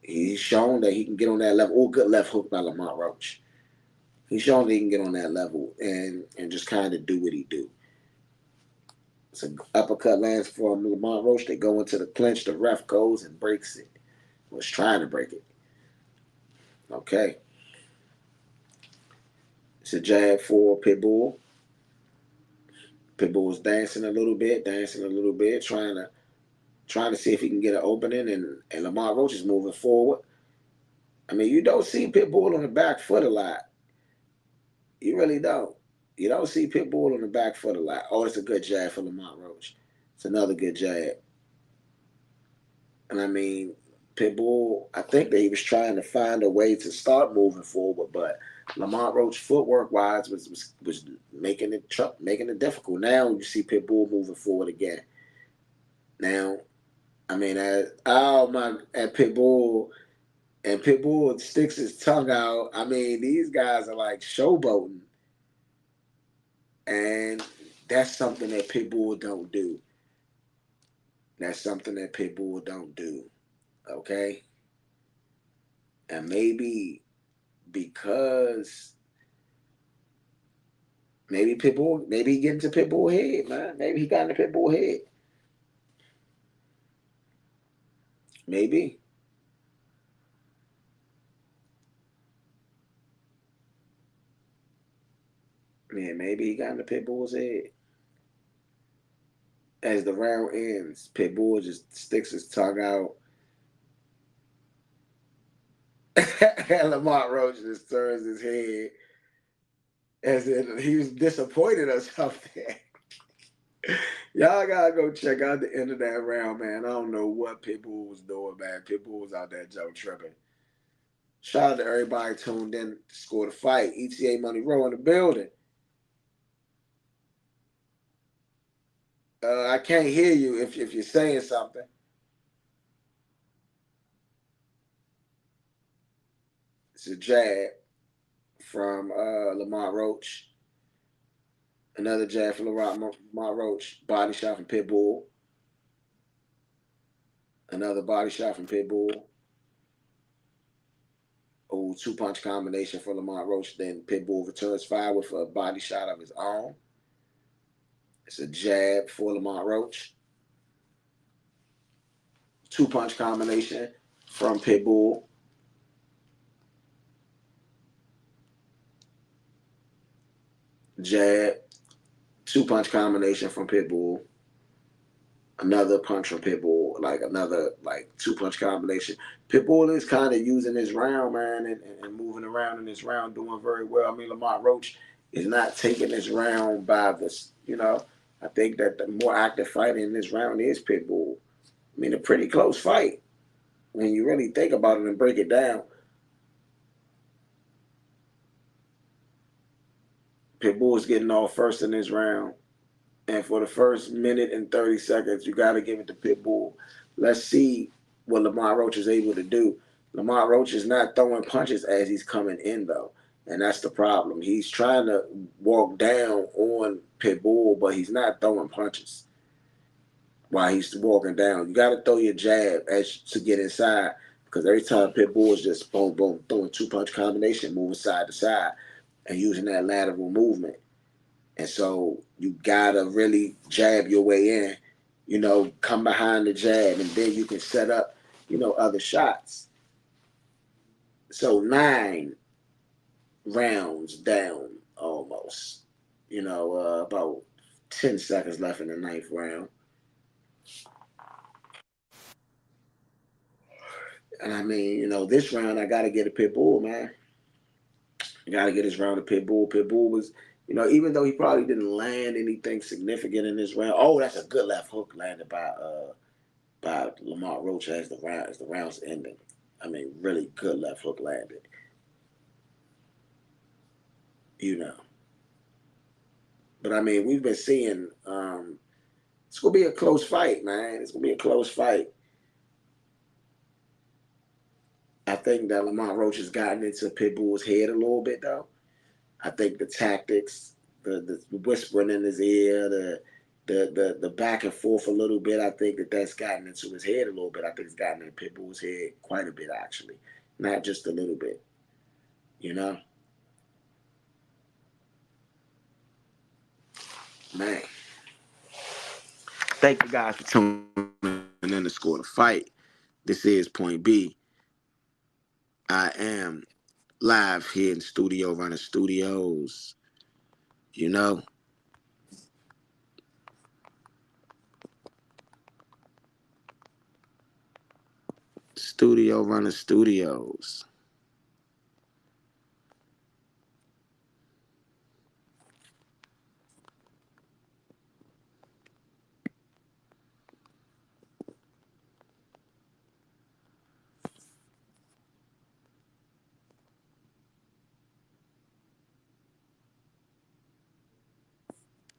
[SPEAKER 2] He's shown that he can get on that level. Oh, good left hook by Lamont Roach. He's shown that he can get on that level and just kind of do what he do. It's an uppercut lands from Lamont Roach. They go into the clinch. The ref goes and breaks it. Was trying to break it. Okay. It's a jab for Pitbull. Pitbull was dancing a little bit, trying to see if he can get an opening, and Lamont Roach is moving forward. I mean, you don't see Pitbull on the back foot a lot. You really don't. You don't see Pitbull on the back foot a lot. Oh, it's a good jab for Lamont Roach. It's another good jab. And I mean, Pitbull, I think that he was trying to find a way to start moving forward, but Lamont Roach footwork wise was making it difficult. Now you see Pitbull moving forward again. Now, I mean, at Pitbull and Pitbull sticks his tongue out. I mean, these guys are like showboating, and that's something that Pitbull don't do. That's something that Pitbull don't do. Okay, and maybe because Maybe Pitbull, maybe he get into Pitbull head, man. Maybe he got into Pitbull head. Maybe. Man, maybe he got into Pitbull's head. As the round ends, Pitbull just sticks his tongue out. And Lamont Roach just turns his head as if he was disappointed or something. Y'all gotta go check out the end of that round, man. I don't know what Pitbull was doing, man. Pitbull was out there Joe tripping. Shout out to everybody tuned in to Score the Fight. ETA Money Row in the building. I can't hear you if you're saying something. It's a jab from Lamont Roach. Another jab from Lamont Roach. Body shot from Pitbull. Another body shot from Pitbull. Oh, 2-punch combination for Lamont Roach. Then Pitbull returns fire with a body shot of his own. It's a jab for Lamont Roach. 2-punch combination from Pitbull. Jab. 2-punch combination from Pitbull. Another punch from Pitbull. Another 2-punch combination. Pitbull is kind of using this round, man, and moving around in this round, doing very well. I mean, Lamont Roach is not taking this round by this, I think that the more active fighter in this round is Pitbull. I mean, a pretty close fight when you really think about it and break it down. Pitbull is getting off first in this round. And for the first minute and 30 seconds, you got to give it to Pitbull. Let's see what Lamont Roach is able to do. Lamont Roach is not throwing punches as he's coming in, though. And that's the problem. He's trying to walk down on Pitbull, but he's not throwing punches while he's walking down. You got to throw your jab to get inside, because every time Pitbull is just boom, boom, throwing 2-punch combination, moving side to side, and using that lateral movement. And so you got to really jab your way in, come behind the jab, and then you can set up, other shots. So 9 rounds down almost, about 10 seconds left in the 9th round. And I mean, this round I got to get a Pitbull, man. I got to get this round to Pitbull. Pitbull was, even though he probably didn't land anything significant in this round. Oh, that's a good left hook landed by Lamont Roach as the round's ending. I mean, really good left hook landed. But I mean, we've been seeing it's gonna be a close fight, man. It's gonna be a close fight. I think that Lamont Roach has gotten into Pitbull's head a little bit, though. I think the tactics, the whispering in his ear, the back and forth a little bit, I think that's gotten into his head a little bit. I think it's gotten in Pitbull's head quite a bit, actually. Not just a little bit, Man. Thank you guys for tuning in to Score the Fight. This is Point B. I am live here in studio, running studios. Studio running studios.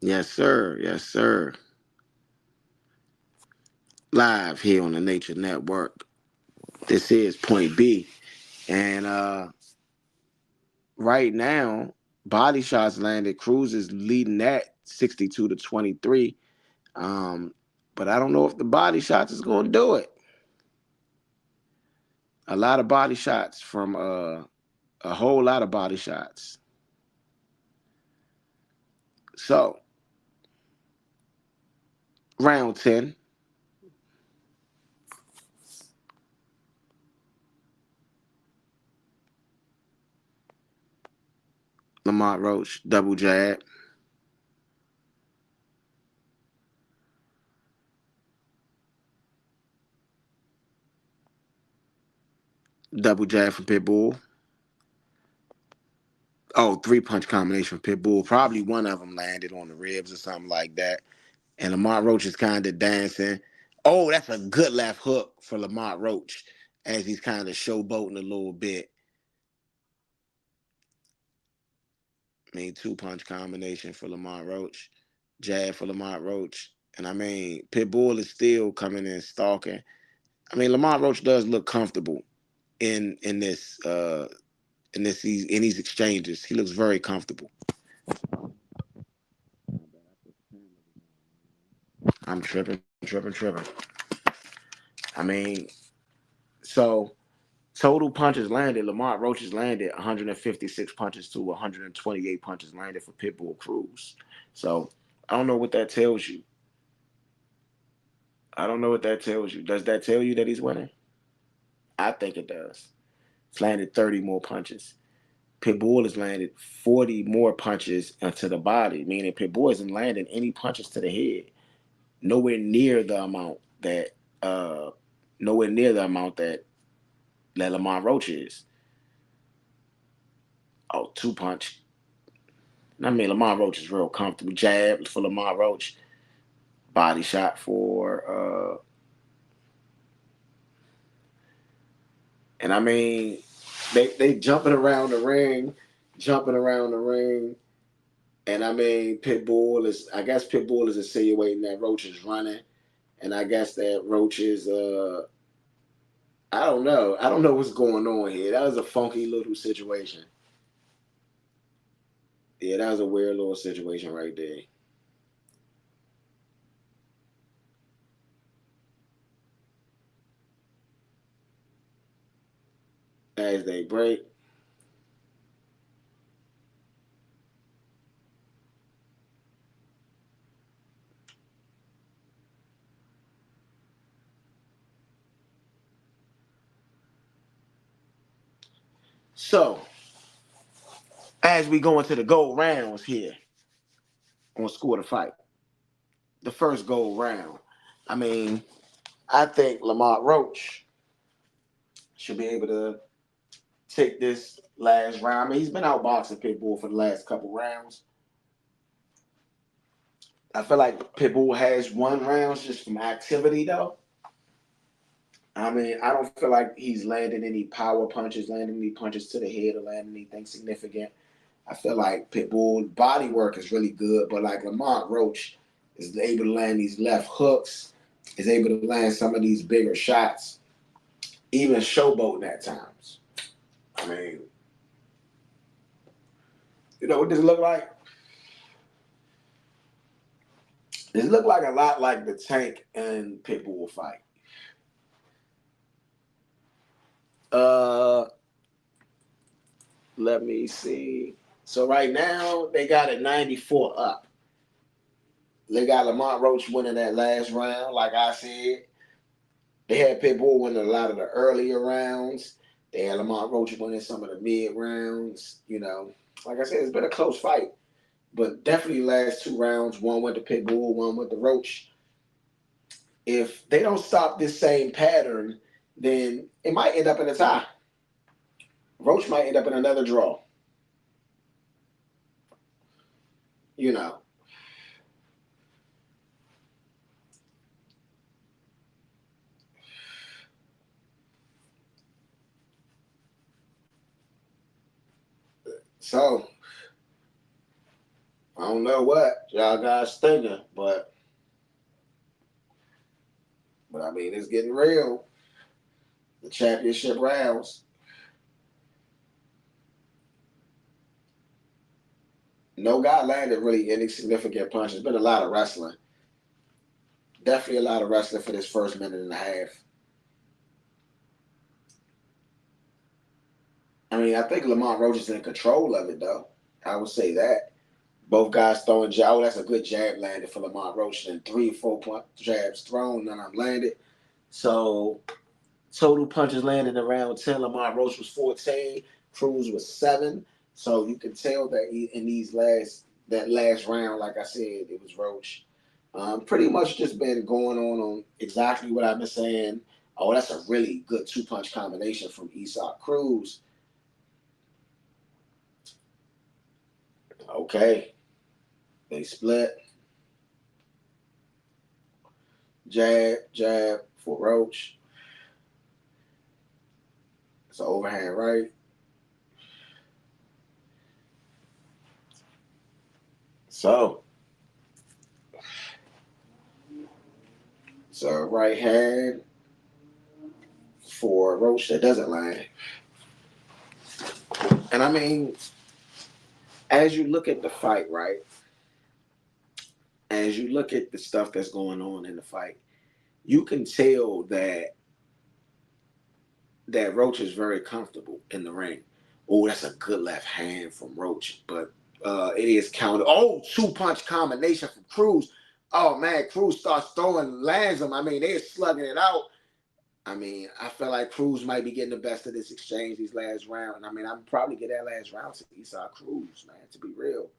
[SPEAKER 2] Yes, sir. Yes, sir. Live here on the Nature Network. This is Point B. And right now, body shots landed. Cruz is leading that 62-23. But I don't know if the body shots is going to do it. A lot of body shots from a whole lot of body shots. So, round 10. Lamont Roach, double jab. Double jab from Pitbull. Oh, three-punch combination from Pitbull. Probably one of them landed on the ribs or something like that. And Lamont Roach is kind of dancing. Oh, that's a good left hook for Lamont Roach as he's kind of showboating a little bit. I mean, two-punch combination for Lamont Roach. Jab for Lamont Roach. And I mean, Pitbull is still coming in stalking. I mean, Lamont Roach does look comfortable in these exchanges. He looks very comfortable. I'm tripping. I mean, so total punches landed. Lamont Roach has landed 156 punches to 128 punches landed for Pitbull Cruz. So I don't know what that tells you. Does that tell you that he's winning? I think it does. He's landed 30 more punches. Pitbull has landed 40 more punches to the body, meaning Pitbull hasn't landed any punches to the head. Nowhere near the amount that uh that Lamont Roach is. Oh, two punch. I mean, Lamont Roach is real comfortable. Jab for Lamont Roach. Body shot for and I mean they jumping around the ring. And I mean I guess Pitbull is insinuating that Roach is running. And I guess that Roach is I don't know. I don't know what's going on here. That was a funky little situation. Yeah, that was a weird little situation right there. As they break. So, as we go into the gold rounds here on Score the Fight, the first gold round, I mean, I think Lamont Roach should be able to take this last round. I mean, he's been outboxing Pitbull for the last couple rounds. I feel like Pitbull has won rounds just from activity, though. I mean, I don't feel like he's landing any power punches, landing any punches to the head, or landing anything significant. I feel like Pitbull body work is really good, but like Lamont Roach is able to land these left hooks, is able to land some of these bigger shots, even showboating at times. I mean, you know what this look like? This look like a lot like the Tank and Pitbull fight. Uh, Let me see. So right now they got it 94 up. They got Lamont Roach winning that last round, like I said. They had Pitbull winning a lot of the earlier rounds. They had Lamont Roach winning some of the mid rounds. You know, like I said, it's been a close fight, but definitely last two rounds, one went to Pitbull, one went to Roach. If they don't stop this same pattern, then it might end up in a tie. Roach might end up in another draw. You know. So I don't know what y'all guys thinking, but I mean it's getting real. The championship rounds. No guy landed really any significant punches. There's been a lot of wrestling. Definitely a lot of wrestling for this first minute and a half. I mean, I think Lamont Roach is in control of it, though. I would say that. Both guys throwing jab. Oh, that's a good jab landed for Lamont Roach. And 3 or 4 jabs thrown, none of them landed. So total punches landed around 10. Lamont Roach was 14. Cruz was 7. So you can tell that in that last round, like I said, it was Roach. Pretty much just been going on exactly what I've been saying. Oh, that's a really good 2-punch combination from Cruz. Okay. They split. Jab for Roach. It's an overhand right. So right hand for Roach that doesn't land. And I mean, as you look at the fight, right? As you look at the stuff that's going on in the fight, you can tell that Roach is very comfortable in the ring. Oh, that's a good left hand from Roach, but it is counted. Oh, 2-punch combination from Cruz. Oh man, Cruz starts throwing, lands them. I mean, they're slugging it out. I mean, I feel like Cruz might be getting the best of this exchange, these last rounds. I mean, I'm probably get that last round to Cruz, man, to be real.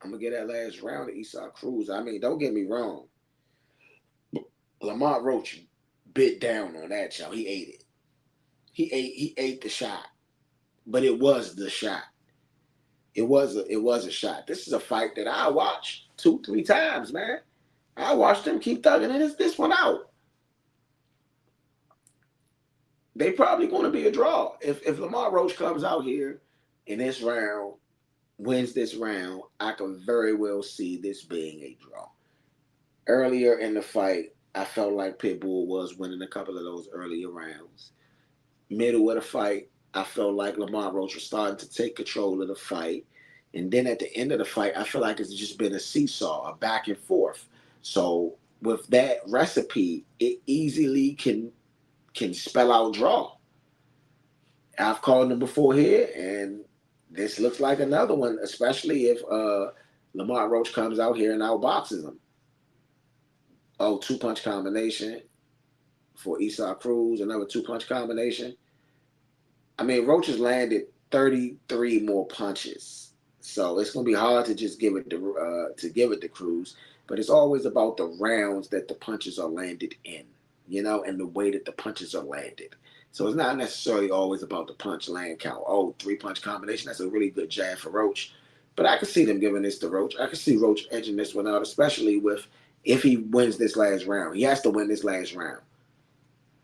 [SPEAKER 2] I'm going to get that last round to Cruz. I mean, don't get me wrong. Lamont Roach bit down on that, y'all. He ate it. He ate the shot. But it was the shot. It was a shot. This is a fight that I watched 2-3 times, man. I watched him keep thugging this one out. They probably going to be a draw. If Lamont Roach comes out here in this round, wins this round, I can very well see this being a draw. Earlier in the fight, I felt like Pitbull was winning a couple of those earlier rounds. Middle of the fight, I felt like Lamont Roach was starting to take control of the fight. And then at the end of the fight, I feel like it's just been a seesaw, a back and forth. So with that recipe, it easily can spell out draw. I've called them before here, and this looks like another one, especially if Lamont Roach comes out here and outboxes him. Oh, 2-punch combination for Cruz, another 2-punch combination. I mean, Roach has landed 33 more punches, so it's gonna be hard to just give it to Cruz. But it's always about the rounds that the punches are landed in, and the way that the punches are landed. So it's not necessarily always about the punch land count. Oh, 3-punch combination. That's a really good jab for Roach. But I can see them giving this to Roach. I can see Roach edging this one out, especially if he wins this last round. He has to win this last round.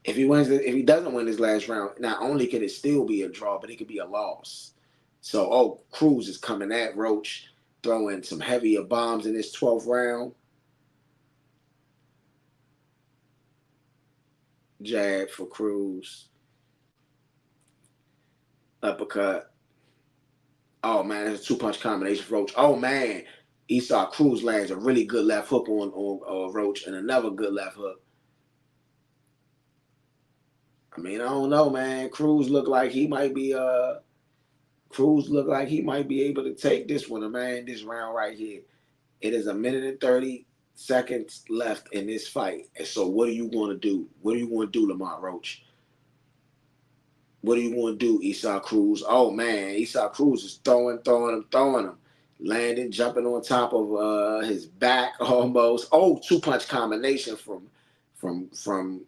[SPEAKER 2] If he doesn't win this last round, not only could it still be a draw, but it could be a loss. So, Cruz is coming at Roach, throwing some heavier bombs in this 12th round. Jab for Cruz. Uppercut. Oh, man, it's a 2-punch combination for Roach. Oh, man, Cruz lands a really good left hook on Roach and another good left hook. I mean, I don't know, man. Cruz looked like he might be able to take this one, man, this round right here. It is 1 minute and 30 seconds left in this fight. And so what are you going to do? What are you going to do, Lamont Roach? What do you want to do, Cruz? Oh, man, Cruz is throwing him. Landing, jumping on top of his back almost. Oh, 2-punch combination from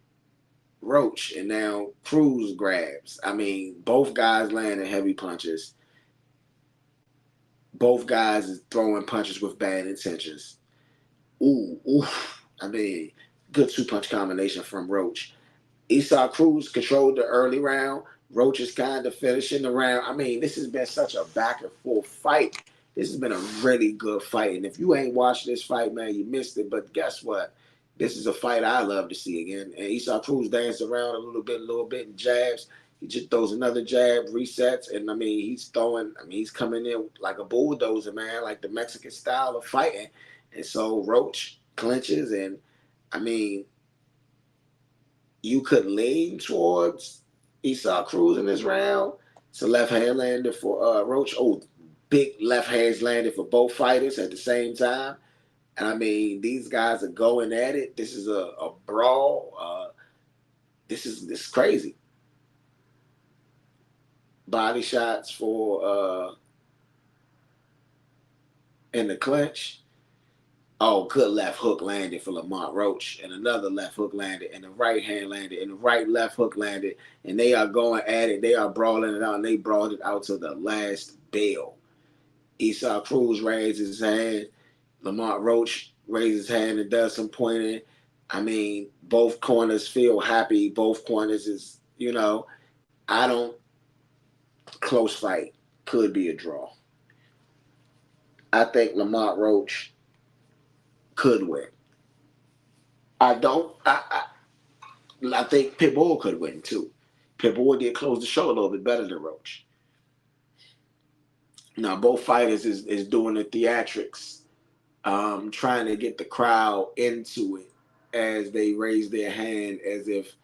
[SPEAKER 2] Roach. And now Cruz grabs. I mean, both guys landing heavy punches. Both guys is throwing punches with bad intentions. Ooh. I mean, good 2-punch combination from Roach. Cruz controlled the early round. Roach is kind of finishing the round. I mean, this has been such a back and forth fight. This has been a really good fight. And if you ain't watched this fight, man, you missed it. But guess what? This is a fight I love to see again. And Cruz dance around a little bit, and jabs. He just throws another jab, resets, and I mean, he's coming in like a bulldozer, man, like the Mexican style of fighting. And so Roach clinches, and I mean, you could lean towards Cruz in this round. It's a left hand lander for Roach. Oh, big left hands landed for both fighters at the same time. And I mean, these guys are going at it. This is a brawl. This is crazy. Body shots for in the clinch. Oh, good left hook landed for Lamont Roach, and another left hook landed, and the right hand landed, and the right left hook landed, and they are going at it. They are brawling it out, and they brawled it out to the last bell. Esau Cruz raises his hand. Lamont Roach raises his hand and does some pointing. I mean, both corners feel happy. Both corners is, I don't. Close fight. Could be a draw. I think Lamont Roach could win. I don't. I think Pitbull could win too. Pitbull did close the show a little bit better than Roach. Now both fighters is doing the theatrics, trying to get the crowd into it as they raise their hand, as if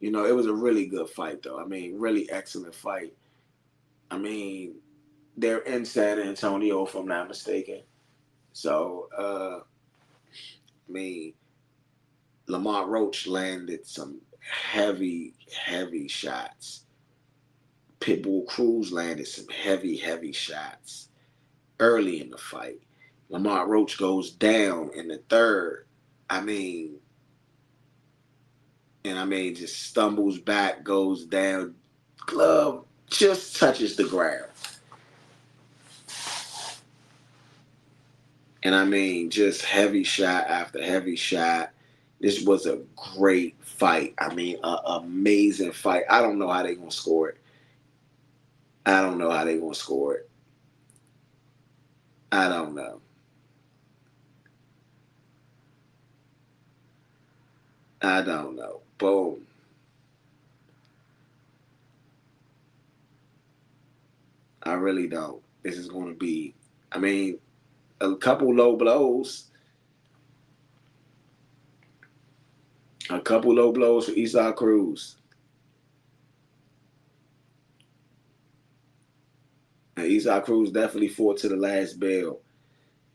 [SPEAKER 2] it was a really good fight though. I mean, really excellent fight. I mean, they're in San Antonio, if I'm not mistaken. So, I mean, Lamont Roach landed some heavy, heavy shots. Pitbull Cruz landed some heavy, heavy shots early in the fight. Lamont Roach goes down in the third. Just stumbles back, goes down. Glove just touches the ground. And just heavy shot after heavy shot. This was a great fight. An amazing fight. I don't know how they're going to score it. I don't know. Boom. I really don't. This is going to be, a couple low blows. A couple low blows for Esau Cruz. And Esau Cruz definitely fought to the last bell.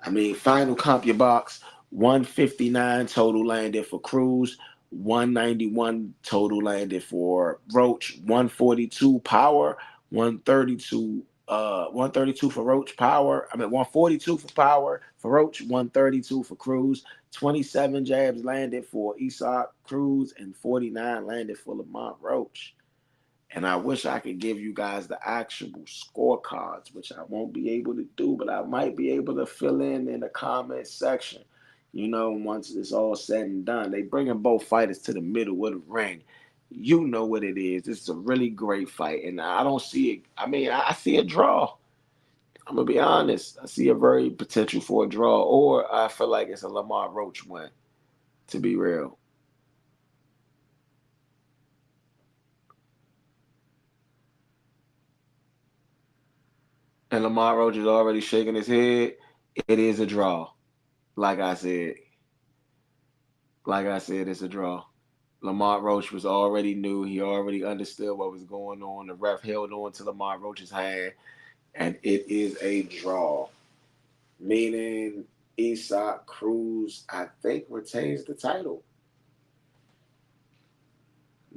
[SPEAKER 2] Final CompuBox, 159 total landed for Cruz, 191 total landed for Roach, 142 power, 132 for Roach power. 142 for power for Roach, 132 for Cruz, 27 jabs landed for Esau Cruz, and 49 landed for Lamont Roach. And I wish I could give you guys the actual scorecards, which I won't be able to do, but I might be able to fill in the comment section. Once it's all said and done, they bringing both fighters to the middle of the ring. You know what it is. This is a really great fight, and I don't see it. I see a draw. I'm gonna be honest. I see a very potential for a draw, or I feel like it's a Lamont Roach win. To be real. And Lamont Roach is already shaking his head. It is a draw. Like I said, it's a draw. Lamont Roach was already knew. He already understood what was going on. The ref held on to Lamont Roach's hand, and it is a draw. Meaning Esau Cruz, I think, retains the title.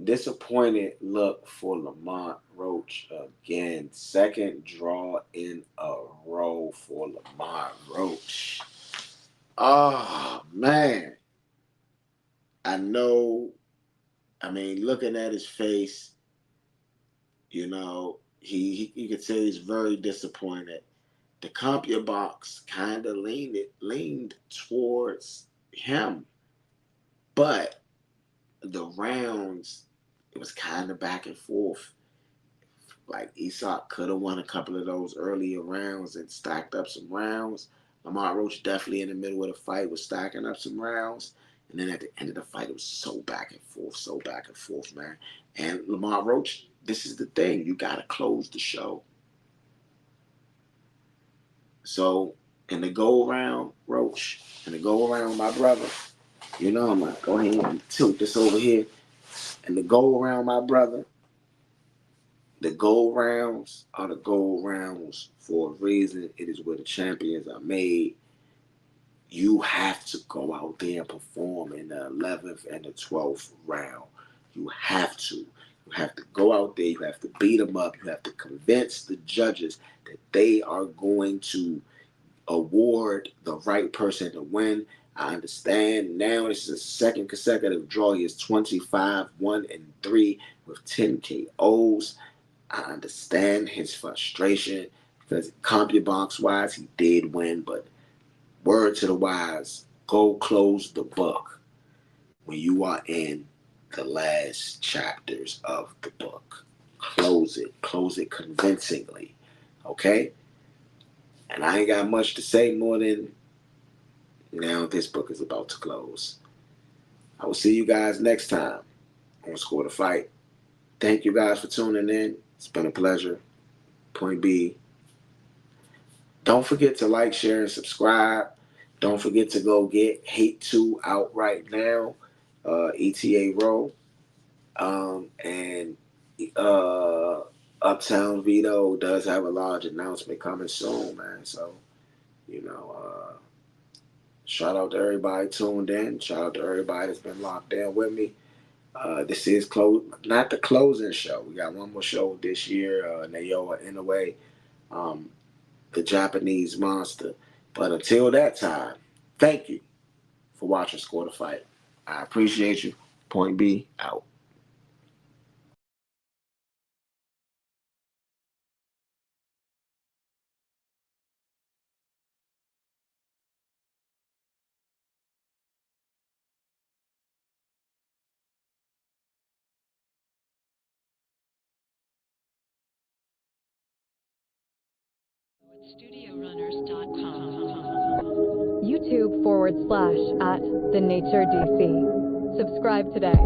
[SPEAKER 2] Disappointed look for Lamont Roach again. Second draw in a row for Lamont Roach. Oh, man. I know. Looking at his face, he could say he's very disappointed. The CompuBox kind of leaned towards him, but the rounds, it was kind of back and forth. Like Esau could have won a couple of those earlier rounds and stacked up some rounds. Lamont Roach definitely in the middle of the fight was stacking up some rounds. And then at the end of the fight, it was so back and forth, man. And Lamont Roach, this is the thing. You got to close the show. So, in the go-around, Roach, in the go-around, my brother, I'm going to go ahead and tilt this over here. In the go-around, my brother, The gold rounds are the gold rounds for a reason. It is where the champions are made. You have to go out there and perform in the 11th and the 12th round. You have to. You have to go out there. You have to beat them up. You have to convince the judges that they are going to award the right person to win. I understand now this is a second consecutive draw. He is 25-1-3 with 10 KOs. I understand his frustration because CompuBox wise, he did win, but word to the wise, go close the book when you are in the last chapters of the book. Close it convincingly, okay? And I ain't got much to say more than now this book is about to close. I will see you guys next time on Score the Fight. Thank you guys for tuning in. It's been a pleasure. Point B. Don't forget to like, share, and subscribe. Don't forget to go get Hate 2 out right now. ETA Row. And Uptown Vito does have a large announcement coming soon, man. So, shout out to everybody tuned in. Shout out to everybody that's been locked in with me. This is not the closing show. We got one more show this year. Naoya Inoue, the Japanese monster. But until that time, thank you for watching Score the Fight. I appreciate you. Point B, out.
[SPEAKER 1] YouTube /@ The Nature DC. Subscribe today.